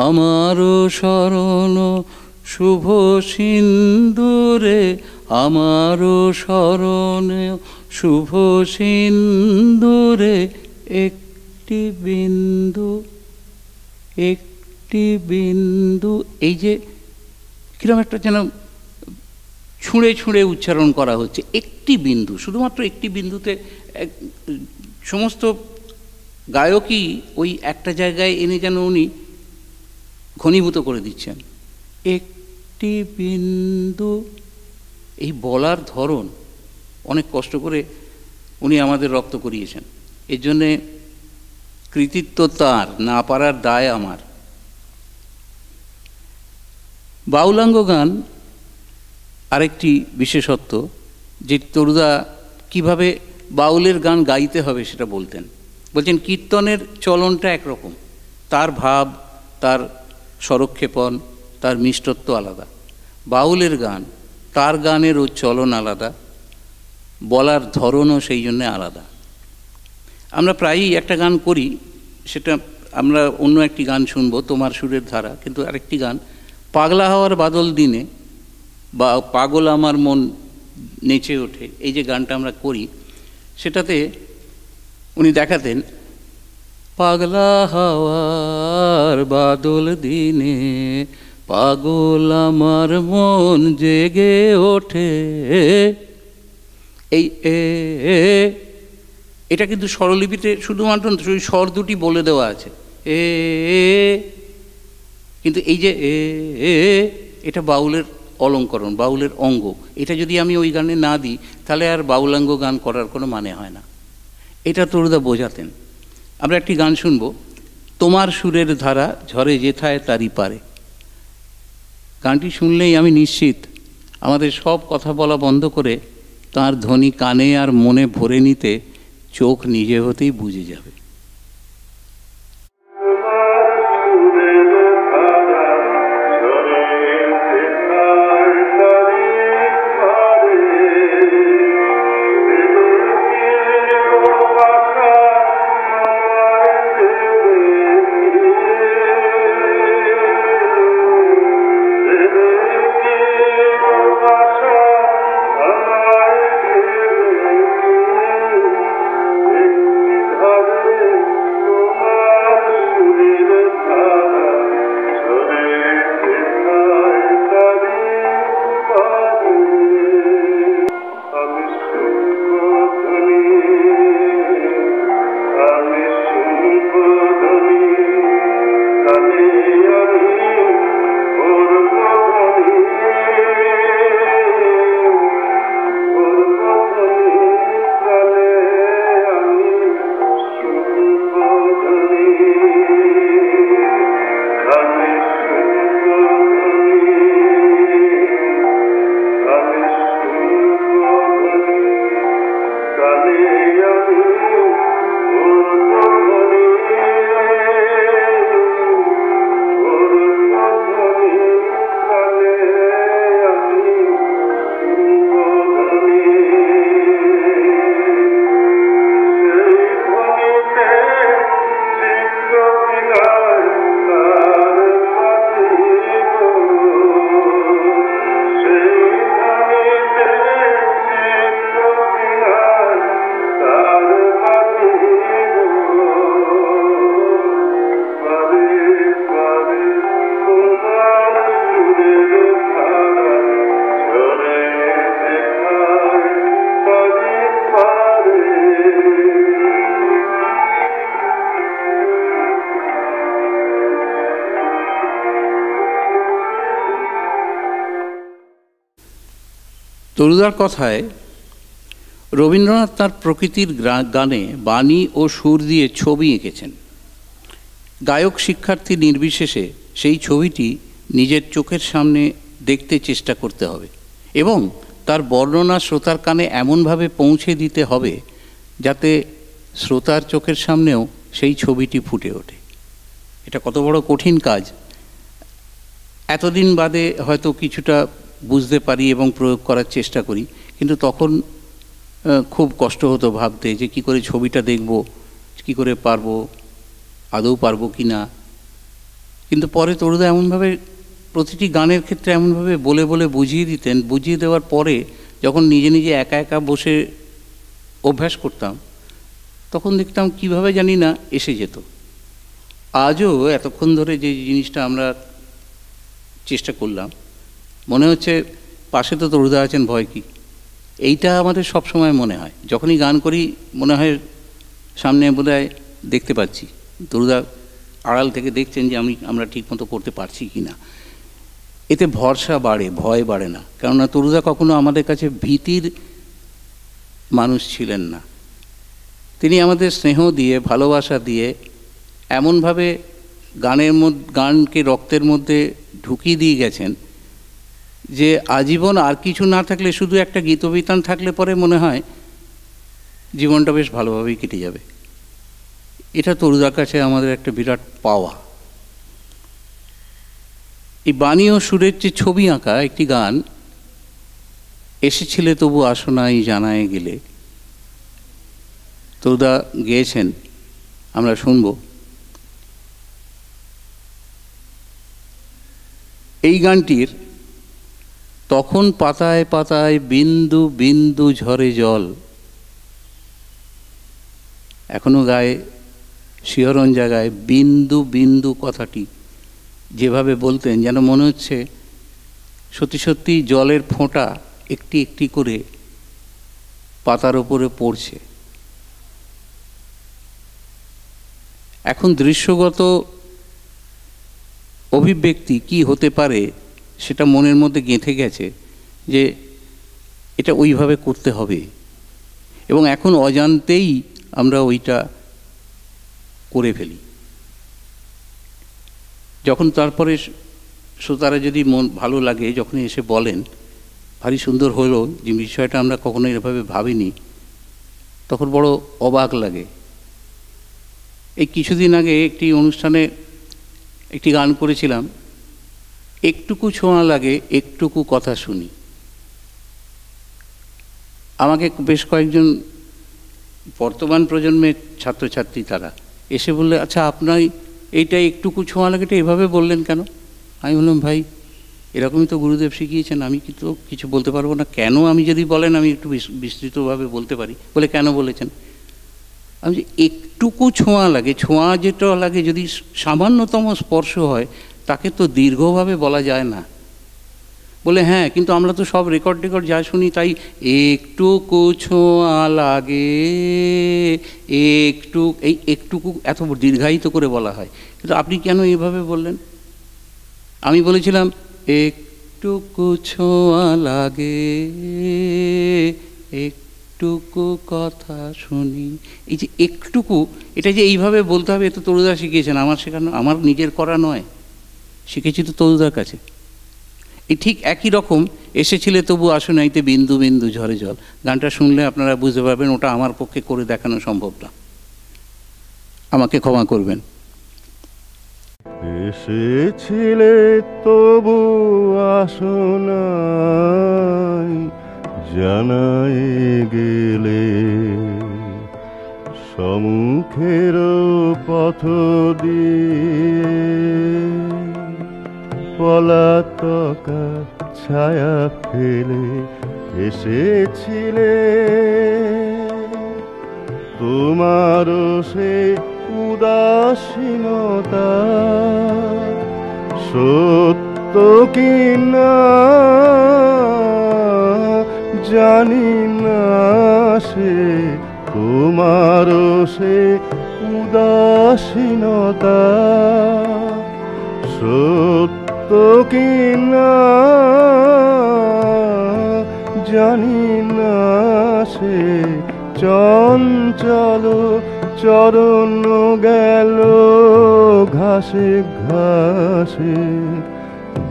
আমারও স্মরণ শুভ সিন্দুরে, আমারও স্মরণে শুভ সিন্দুরে একটি বিন্দু একটি বিন্দু। এই যে কিরকম একটা যেন ছুঁড়ে ছুঁড়ে উচ্চারণ করা হচ্ছে, একটি বিন্দু, শুধুমাত্র একটি বিন্দুতে সমস্ত গায়কই ওই একটা জায়গায় এনে যেন উনি ঘনীভূত করে দিচ্ছেন। একটি বিন্দু, এই বলার ধরন অনেক কষ্ট করে উনি আমাদের রপ্ত করিয়েছেন। এর জন্যে কৃতিত্ব তার, না পারার দায় আমার। বাউলাঙ্গ গান আরেকটি বিশেষত্ব, যে তরুদা কিভাবে বাউলের গান গাইতে হবে সেটা বলতেন। বলছেন কীর্তনের চলনটা একরকম, তার ভাব, তার স্বরক্ষেপণ, তার মিষ্টত্ব আলাদা। বাউলের গান, তার গানেরও চলন আলাদা, বলার ধরনও সেই জন্যে আলাদা। আমরা প্রায়ই একটা গান করি, সেটা আমরা অন্য একটি গান শুনবো, তোমার সুরের ধারা, কিন্তু আরেকটি গান পাগলা হওয়ার বাদল দিনে বা পাগল আমার মন নেচে ওঠে, এই যে গানটা আমরা করি, সেটাতে উনি দেখাতেন পাগলা হাওয়ার বাদল দিনে পাগল আমার মন জেগে ওঠে, এই এটা কিন্তু স্বরলিপিতে শুধুমাত্র স্বর দুটি বলে দেওয়া আছে, কিন্তু এই যে এটা বাউলের অলঙ্করণ, বাউলের অঙ্গ। এটা যদি আমি ওই গানে না দিই তাহলে আর বাউলাঙ্গ গান করার কোনো মানে হয় না। এটা তরুদা বোঝাতেন। আমরা একটি গান শুনব, তোমার সুরের ধারা ঝরে যেথায় তারি পারে। গানটি শুনলেই আমি নিশ্চিত আমাদের সব কথা বলা বন্ধ করে তার ধ্বনি কানে আর মনে ভরে নিতে চোখ নিজে হতেই বুঝে যাবে। তরুদার কথায় রবীন্দ্রনাথ তাঁর প্রকৃতির গানে বাণী ও সুর দিয়ে ছবি এঁকেছেন। গায়ক শিক্ষার্থী নির্বিশেষে সেই ছবিটি নিজের চোখের সামনে দেখতে চেষ্টা করতে হবে এবং তার বর্ণনা শ্রোতার কানে এমনভাবে পৌঁছে দিতে হবে যাতে শ্রোতার চোখের সামনেও সেই ছবিটি ফুটে ওঠে। এটা কত বড় কঠিন কাজ এতদিন বাদে হয়তো কিছুটা বুঝতে পারি এবং প্রয়োগ করার চেষ্টা করি, কিন্তু তখন খুব কষ্ট হতো ভাবতে যে কী করে ছবিটা দেখব, কী করে পারবো, আদৌ পারবো কি না। কিন্তু পরে তরুদা এমনভাবে প্রতিটি গানের ক্ষেত্রে এমনভাবে বলে বলে বুঝিয়ে দিতেন, বুঝিয়ে দেওয়ার পরে যখন নিজে নিজে একা একা বসে অভ্যাস করতাম তখন দেখতাম কিভাবে জানি না এসে যেত। আজও এতক্ষণ ধরে যে জিনিসটা আমরা চেষ্টা করলাম মনে হচ্ছে পাশে তো তরুদা আছেন, ভয় কি। এইটা আমাদের সব সময় মনে হয়, যখনই গান করি মনে হয় সামনে বোধহয় দেখতে পাচ্ছি, তরুদা আড়াল থেকে দেখছেন যে আমরা ঠিকমতো করতে পারছি কি না। এতে ভরসা বাড়ে, ভয় বাড়ে না। কেননা তরুদা কখনো আমাদের কাছে ভীতির মানুষ ছিলেন না। তিনি আমাদের স্নেহ দিয়ে, ভালোবাসা দিয়ে এমনভাবে গানকে রক্তের মধ্যে ঢুকিয়ে দিয়ে গেছেন যে আজীবন আর কিছু না থাকলে শুধু একটা গীতবিতান থাকলে পরে মনে হয় জীবনটা বেশ ভালোভাবেই কেটে যাবে। এটা তরুদার কাছে আমাদের একটা বিরাট পাওয়া। এই বাণী ও সুরের যে ছবি আঁকা একটি গান, এসেছিলে তবু আসো নাই জানায় গেলে, তরুদা গেয়েছেন, আমরা শুনব। এই গানটির তখন পাতায় পাতায় বিন্দু বিন্দু ঝরে জল। এখনো গায়ে শিহরণ জায়গায় বিন্দু বিন্দু কথাটি যেভাবে বলতেন, যেন মনে হচ্ছে সত্যি সত্যি জলের ফোঁটা একটি একটি করে পাতার ওপরে পড়ছে। এখন দৃশ্যগত অভিব্যক্তি কি হতে পারে সেটা মনের মধ্যে গেঁথে গেছে যে এটা ওইভাবে করতে হবে, এবং এখন অজান্তেই আমরা ওইটা করে ফেলি। যখন তারপরে শ্রোতারা যদি মন ভালো লাগে, যখন এসে বলেন ভারী সুন্দর হলো, যে বিষয়টা আমরা কখনো এভাবে ভাবিনি, তখন বড় অবাক লাগে। এই কিছুদিন আগে একটি অনুষ্ঠানে একটি গান করেছিলাম, একটুকু ছোঁয়া লাগে একটুকু কথা শুনি। আমাকে বেশ কয়েকজন বর্তমান প্রজন্মের ছাত্রছাত্রী তারা এসে বললে, আচ্ছা আপনার এইটা একটুকু ছোঁয়া লাগেটা এভাবে বললেন কেন? আমি বললাম, ভাই এরকমই তো গুরুদেব শিখিয়েছেন, আমি কিন্তু কিছু বলতে পারবো না। কেন আমি যদি বলেন আমি একটু বিস্তৃতভাবে বলতে পারি। বলে কেন বলেছেন? আমি যে একটুকু ছোঁয়া লাগে, ছোঁয়া যেটা লাগে যদি সামান্যতম স্পর্শ হয় তাকে তো দীর্ঘভাবে বলা যায় না। বলে হ্যাঁ, কিন্তু আমরা তো সব রেকর্ড যা শুনি তাই একটুকু ছোঁয়া লাগে, এই একটুকু এত দীর্ঘায়িত করে বলা হয়, কিন্তু আপনি কেন এইভাবে বললেন? আমি বলেছিলাম একটুকু ছোঁয়া লাগে একটুকু কথা শুনি। এই যে একটুকু, এটা যে এইভাবে বলতে হবে, এ তো তরুদা শিখিয়েছেন, আমার শেখানো, আমার নিজের করা নয়, শিখেছি তো তরুদার কাছে। এই ঠিক একই রকম এসেছিলে তবু আসো নাইতে বিন্দু বিন্দু ঝরে জল, গানটা শুনলে আপনারা বুঝতে পারবেন ওটা আমার পক্ষে করে দেখানো সম্ভব না, আমাকে ক্ষমা করবেন। এসেছিলে তবু আসো নাই, জানাই গেলে সম্মুখের পথ দিয়ে, পলাতকা ছায়া ফেলে এসেছিলে। তোমারও সে উদাসীনতা সত্য কি না জানি না, সে তোমারও সে উদাসীনতা সত্য কি না জানি না, সে চঞ্চল চরণ গেল ঘাসে ঘাসে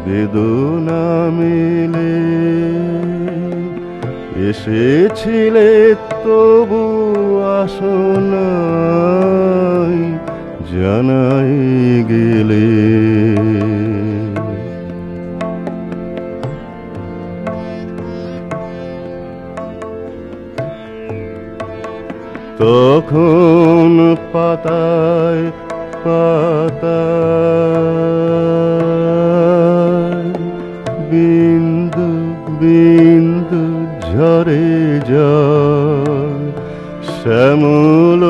বেদনা মেলে। এসেছিলে তবু আসো নাই, জানাই গেলে। তখন পাতায় পাতায় বিন্দু বিন্দু ঝরে জল, শ্যামল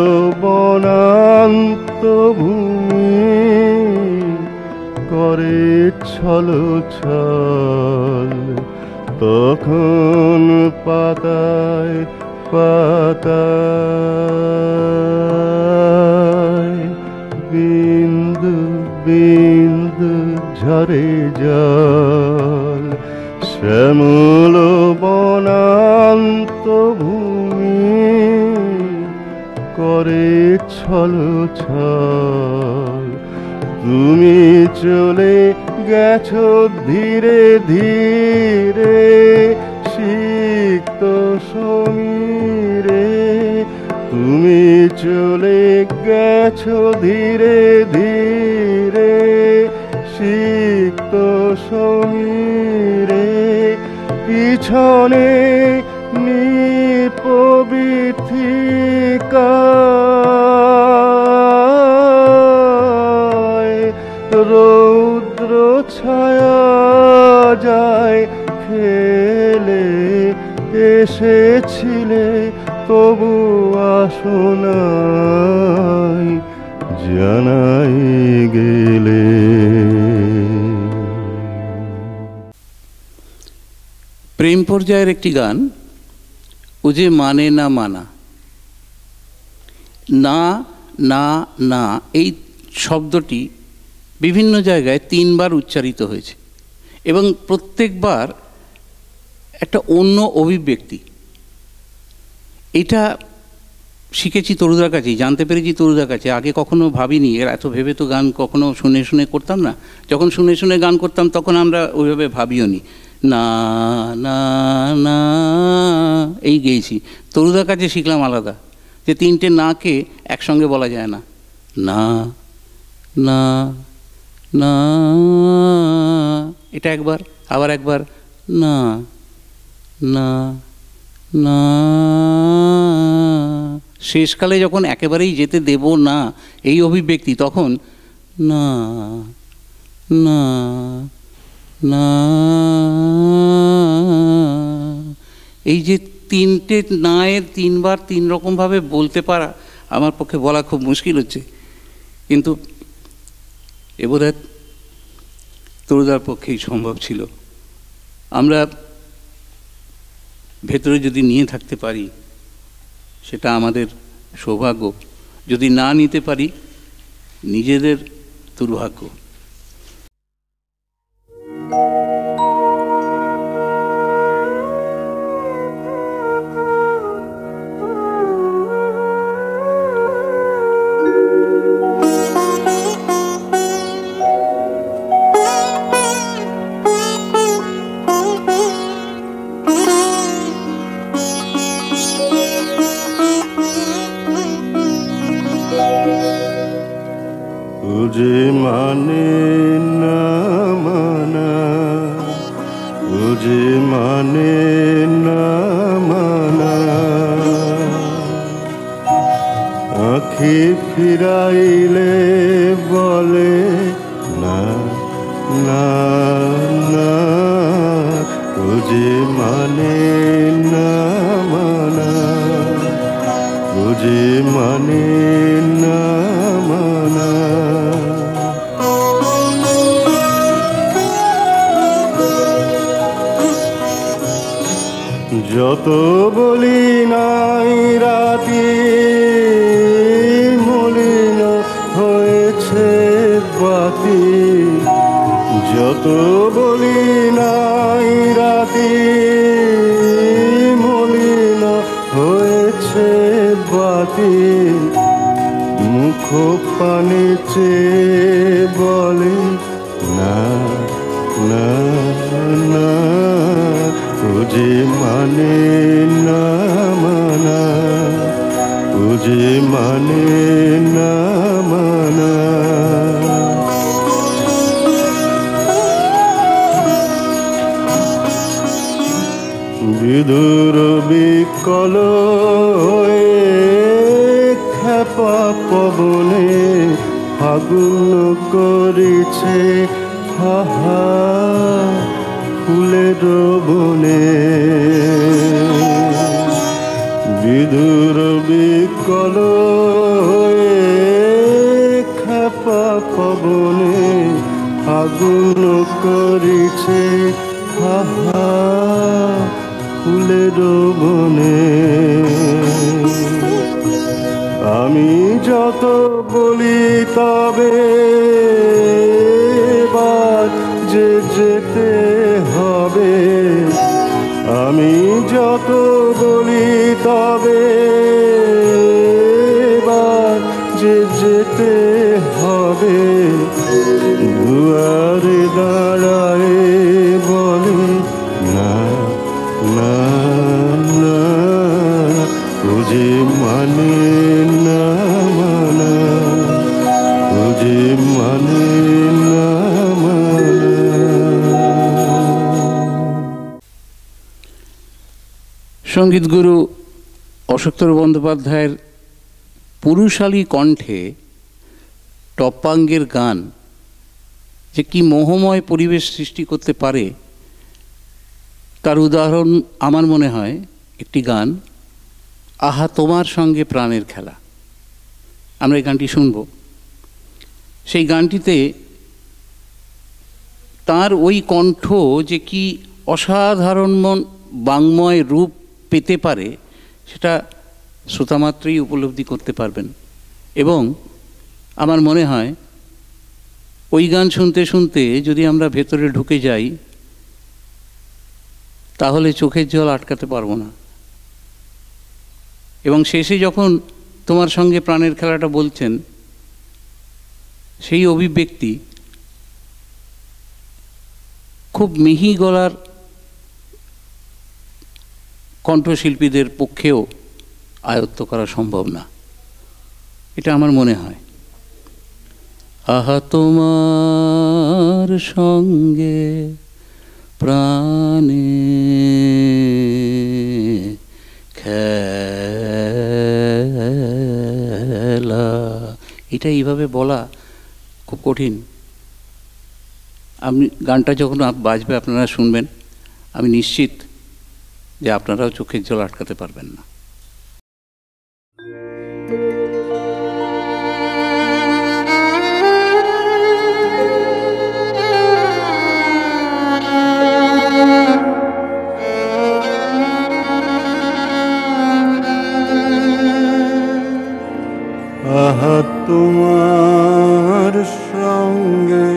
বনান্ত ভূমি করে ছল ছল। তখন পাতায় পাতায় বিন্দু বিন্দু ঝরে জল, শ্যামল বনান্ত ভূমি করে ছল ছল। তুমি চলে গেছো ধীরে ধীরে সিক্ত সমীরে, তুমি চলে গেছো ধীরে ধীরে সিক্ত সমীরে। পিছনে নিপবিথিকায় রৌদ্র ছায়া যায় প্রেম পর্যায়ের একটি গান, ও যে মানে না মানা। না না না এই শব্দটি বিভিন্ন জায়গায় 3 বার উচ্চারিত হয়েছে এবং প্রত্যেকবার একটা অন্য অভিব্যক্তি। এটা শিখেছি তরুদার কাছেই, জানতে পেরেছি তরুদার কাছে। আগে কখনো ভাবিনি, এর এত ভেবে তো গান কখনো শুনে শুনে করতাম না। যখন শুনে শুনে গান করতাম তখন আমরা ওইভাবে ভাবিও নি। না না না এই গেয়েছি, তরুদার কাছে শিখলাম আলাদা, যে 3টে নাকে একসঙ্গে বলা যায় না। না না না এটা একবার, আবার একবার না না না। শেষকালে যখন একেবারেই যেতে দেব না এই অভিব্যক্তি, তখন না না না। এই যে 3টে নায়ের 3 বার 3 রকমভাবে বলতে পারা আমার পক্ষে বলা খুব মুশকিল হচ্ছে, কিন্তু এ বোধহয় তরুদার পক্ষেই সম্ভব ছিল। আমরা ভেতরে যদি নিয়ে থাকতে পারি সেটা আমাদের সৌভাগ্য, যদি না নিতে পারি নিজেদের দুর্ভাগ্য। যে মানে না মানা, ও যে মানে না মানা, আঁখি ফিরাইলে বলে না না না, ও যে মানে না মানা, ও যে মানে না মানা। যত বলি নাই রাতি মলিন হয়েছে বাতি, যত বলি নাই রাতি মলিন হয়েছে বাতি, মুখ পানে চেয়ে বলে না না না, ও যে মানে না মানা, ও যে মানে না মানা। বিদুর বিকল হয়ে খেপা পবনে ফাগুন করেছে হাহা ফুলের বনে, বিদুর বিকল হয়ে খেপা পবনে ফাগুন করেছে হাহা ফুলের বনে। আমি যত বলি তবে এবার যে যেতে হবে, আমি যত বলি তবে এবার যে যেতে হবে, দুয়ারে দাঁড়ায় বলে না না না, ও যে মানে না মানা, ও যে মানে না মানা। সঙ্গীত গুরু অশোকতরু বন্দ্যোপাধ্যায়ের পুরুষালী কণ্ঠে টপ্পাঙ্গের গান যে কি মোহময় পরিবেশ সৃষ্টি করতে পারে তার উদাহরণ আমার মনে হয় একটি গান, আহা তোমার সঙ্গে প্রাণের খেলা। আমরা এই গানটি শুনব। সেই গানটিতে তার ওই কণ্ঠ যে কি অসাধারণ বাংময় রূপ পেতে পারে সেটা শ্রোতামাত্রই উপলব্ধি করতে পারবেন। এবং আমার মনে হয় ওই গান শুনতে শুনতে যদি আমরা ভেতরে ঢুকে যাই তাহলে চোখের জল আটকাতে পারবো না। এবং শেষে যখন তোমার সঙ্গে প্রাণের খেলাটা বলছেন, সেই অভিব্যক্তি খুব মিহি গলার কণ্ঠশিল্পীদের পক্ষেও আয়ত্ত করা সম্ভব না, এটা আমার মনে হয়। আহা তোমার সঙ্গে প্রাণে খেলা, এটা এইভাবে বলা খুব কঠিন। আপনি গানটা যখন বাজবে আপনারা শুনবেন, আমি নিশ্চিত যে আপনারাও চোখের জল আটকাতে পারবেন না। আহা তোমার সঙ্গে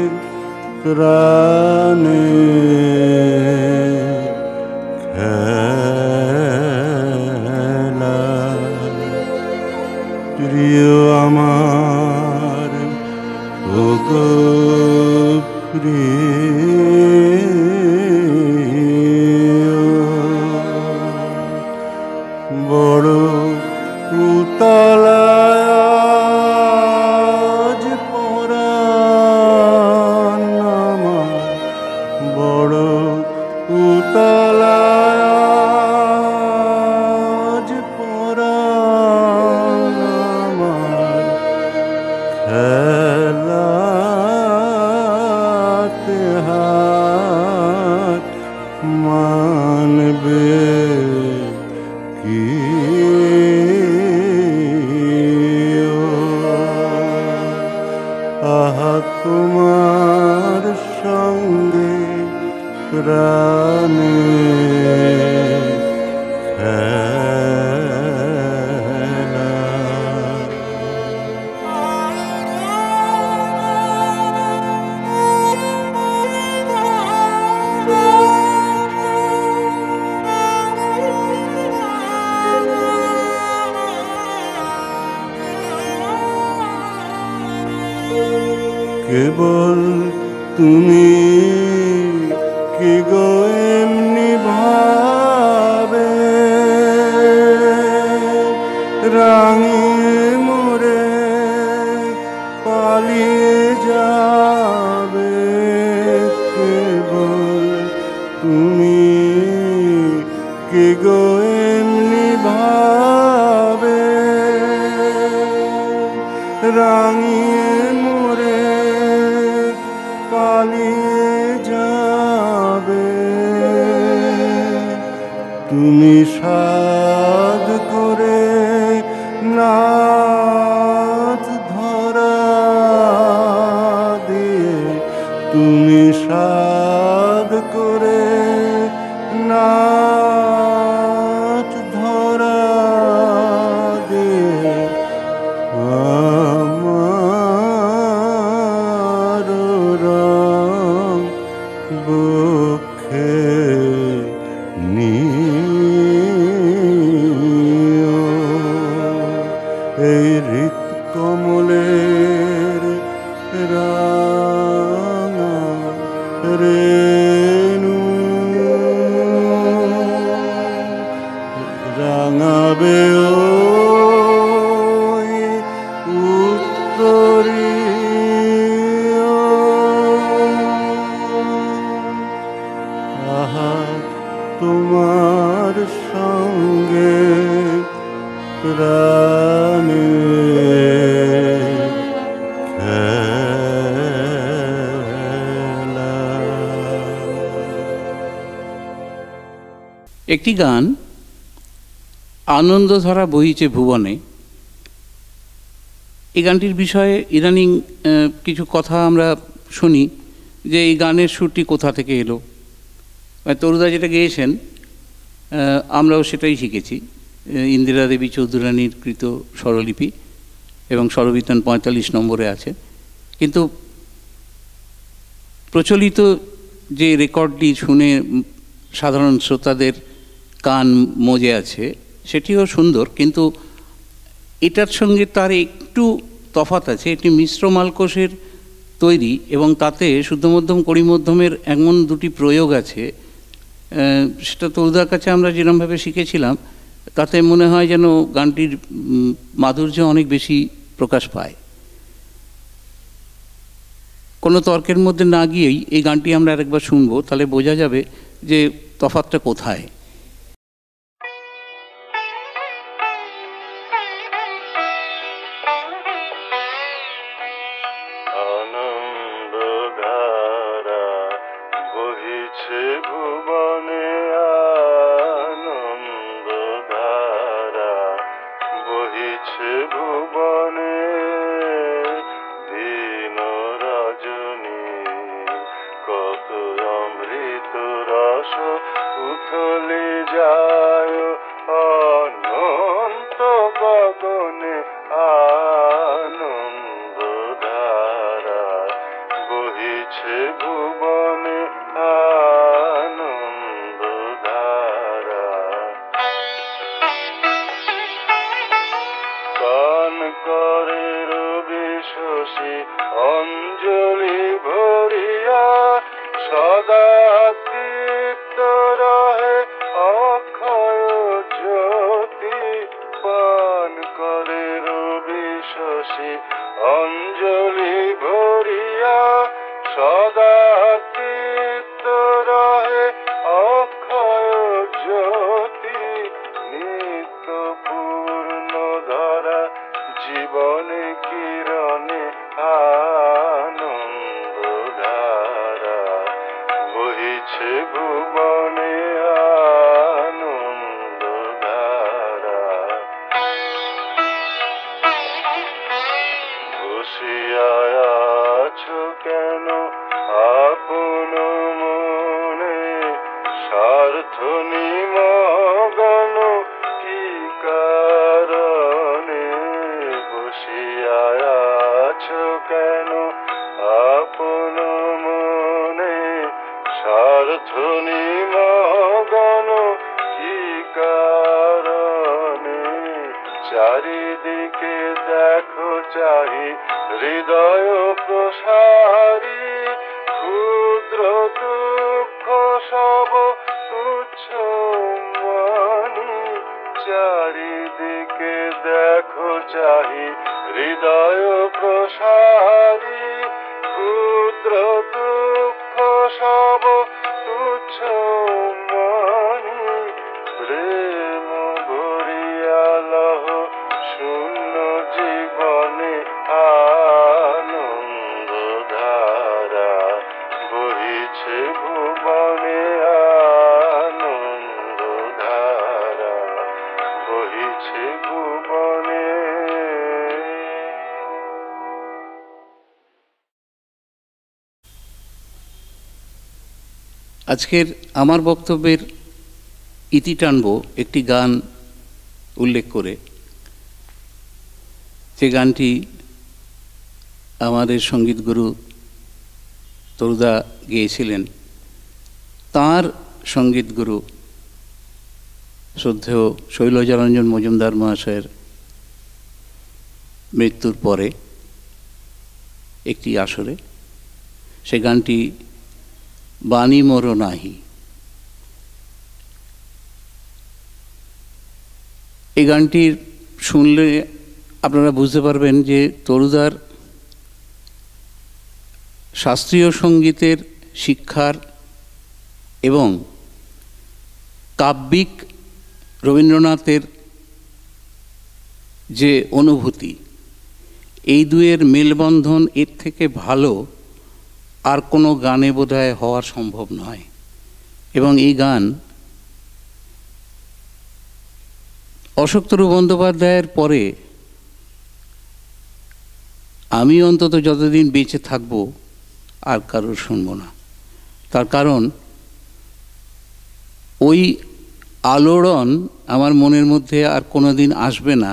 প্রাণে খেলা, প্রিয় আমার ওগো প্রিয়, বড় উতলা তোমার সঙ্গে প্রাণে খেলা। কেবল তুমি কি গো এমনি ভাবে রাঙিয়ে মোরে পালিয়ে যাবে, কেবল তুমি কি গো এমনি ভাবে রাঙিয়ে পালিয়ে যাবে, তুমি সাধ করে নাথ ধরা দিয়ে, তুমি সাধ করে নাথ ধরা দিয়ে বুকে নিও, এই হৃদ কমলের রাঙা রেণু রাঙাবে উত্তরী তোমার সঙ্গে প্রাণে খেলা। একটি গান আনন্দধারা বহিছে ভুবনে, এই গানটির বিষয়ে ইদানিং কিছু কথা আমরা শুনি যে এই গানের সুরটি কোথা থেকে এলো। তরুদা যেটা গেয়েছেন আমরাও সেটাই শিখেছি। ইন্দিরা দেবী চৌধুরানীর কৃত স্বরলিপি এবং স্বরবিতান 45 নম্বরে আছে। কিন্তু প্রচলিত যে রেকর্ডটি শুনে সাধারণ শ্রোতাদের কান মজে আছে সেটিও সুন্দর, কিন্তু এটার সঙ্গে তার একটু তফাৎ আছে। এটি মিশ্র মালকোষের তৈরি এবং তাতে শুদ্ধ মধ্যম কড়ি মধ্যমের এমন দুটি প্রয়োগ আছে, সেটা তরুদার কাছে আমরা যেরকমভাবে শিখেছিলাম তাতে মনে হয় যেন গানটির মাধুর্য অনেক বেশি প্রকাশ পায়। কোনো তর্কের মধ্যে না গিয়েই এই গানটি আমরা আরেকবার শুনবো, তাহলে বোঝা যাবে যে তফাৎটা কোথায়। আজকের আমার বক্তব্যের ইতি টানব একটি গান উল্লেখ করে, যে গানটি আমাদের সঙ্গীতগুরু তরুদা গেয়েছিলেন। তাঁর সঙ্গীতগুরু শ্রদ্ধেয় শৈলজারঞ্জন মজুমদার মহাশয়ের মৃত্যুর পরে একটি আসরে সে গানটি বাণী মোর নাহি। এই গানটির শুনলে আপনারা বুঝতে পারবেন যে তরুদার শাস্ত্রীয় সঙ্গীতের শিক্ষার এবং কাব্যিক রবীন্দ্রনাথের যে অনুভূতি, এই দুয়ের মেলবন্ধন এর থেকে ভালো আর কোনো গানে বোধহয় হওয়ার সম্ভব নয়। এবং এই গান অশোকতরু বন্দ্যোপাধ্যায়ের পরে আমি অন্তত যতদিন বেঁচে থাকব আর কারোর শুনব না। তার কারণ ওই আলোড়ন আমার মনের মধ্যে আর কোনো দিন আসবে না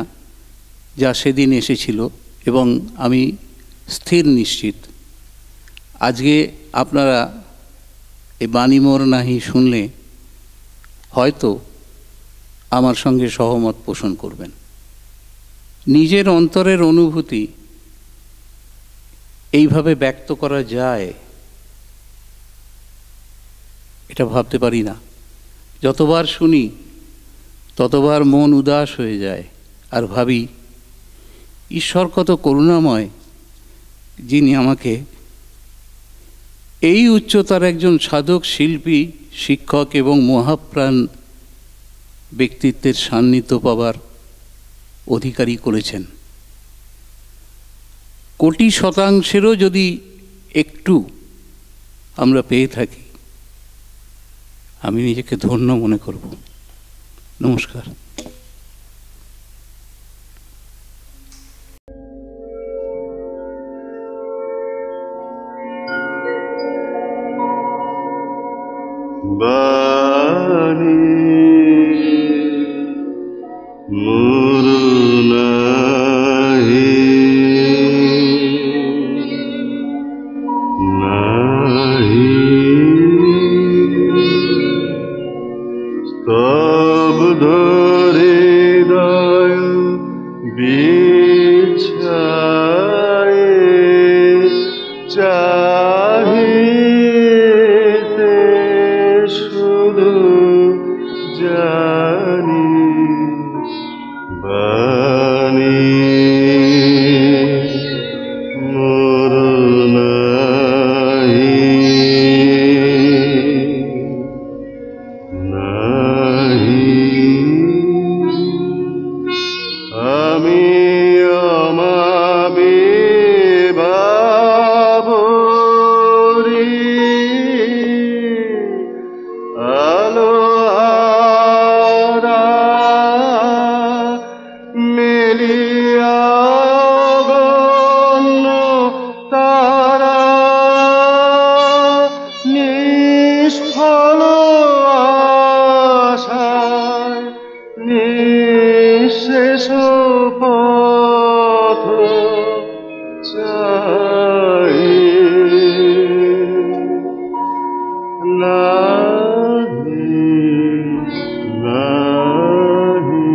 যা সেদিন এসেছিল, এবং আমি স্থির নিশ্চিত আজকে আপনারা এই বাণী মোর নাহি শুনলে হয়তো আমার সঙ্গে সহমত পোষণ করবেন। নিজের অন্তরের অনুভূতি এইভাবে ব্যক্ত করা যায় এটা ভাবতে পারি না। যতবার শুনি ততবার মন উদাস হয়ে যায়, আর ভাবি ঈশ্বর কত করুণাময়, যিনি আমাকে এই উচ্চতার একজন সাধক, শিল্পী, শিক্ষক এবং মহাপ্রাণ ব্যক্তিত্বের সান্নিধ্য পাবার অধিকারী করেছেন। কোটি শতাংশেরও যদি একটু আমরা পেয়ে থাকি, আমি নিজেকে ধন্য মনে করব। নমস্কার। বাণী মোর নাহি নাহি স্তব্ধ হৃদয় বিছায়ে চাহিতে শুধু জানি বাণী মোর নাহি নাহি আমি অমাবি বাবরি আলো হারা মেলিয়া গণ্য তারা নিষ্ফল আশায় নিঃশেষ পথ চাই নাহি নাহি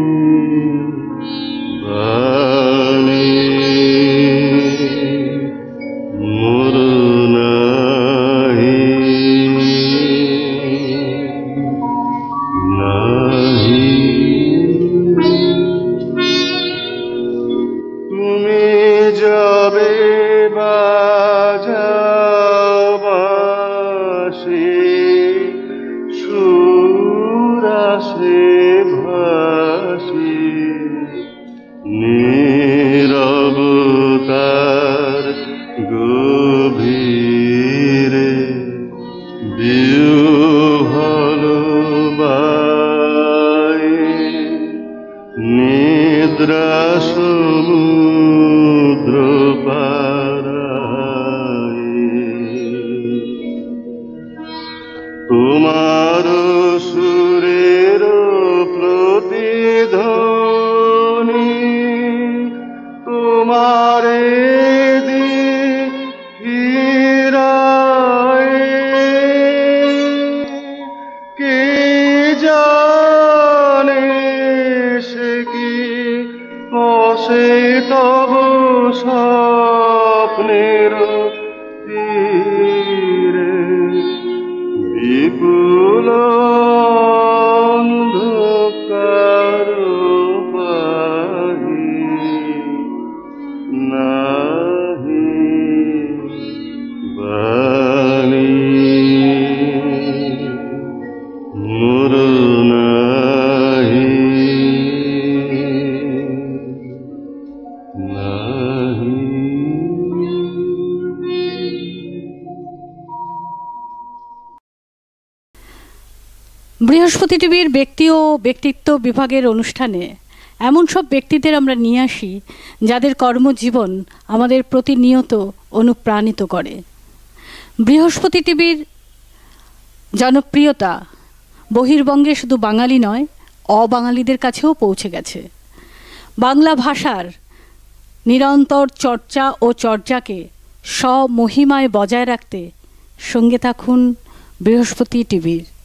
বাণী মোর নাহি নাহি তুমি যাবে বাজাবাসি সুরাসে ভাসি নীরবতার গভীরে বিহ্বল বায়ে নিদ্রা সমুদ্র পারায়ে তোমার সুরের প্রতিধ্বনি তোমার কে জানে সে কি অসে তব স্বপ্নের তীরে বিপুল অন্ধকার পাহি নাহি বাণী মোর নাহি নাহি। বৃহস্পতি টিভির ব্যক্তি ও ব্যক্তিত্ব বিভাগের অনুষ্ঠানে এমন সব ব্যক্তিদের আমরা নিয়ে আসি যাদের কর্মজীবন আমাদের প্রতিনিয়ত অনুপ্রাণিত করে। বৃহস্পতি টিভির জনপ্রিয়তা বহির্বঙ্গে শুধু বাঙালি নয়, অবাঙালিদের কাছেও পৌঁছে গেছে। বাংলা ভাষার নিরন্তর চর্চা ও চর্যাকে স্বমহিমায় বজায় রাখতে সঙ্গে থাকুন বৃহস্পতি টিভির।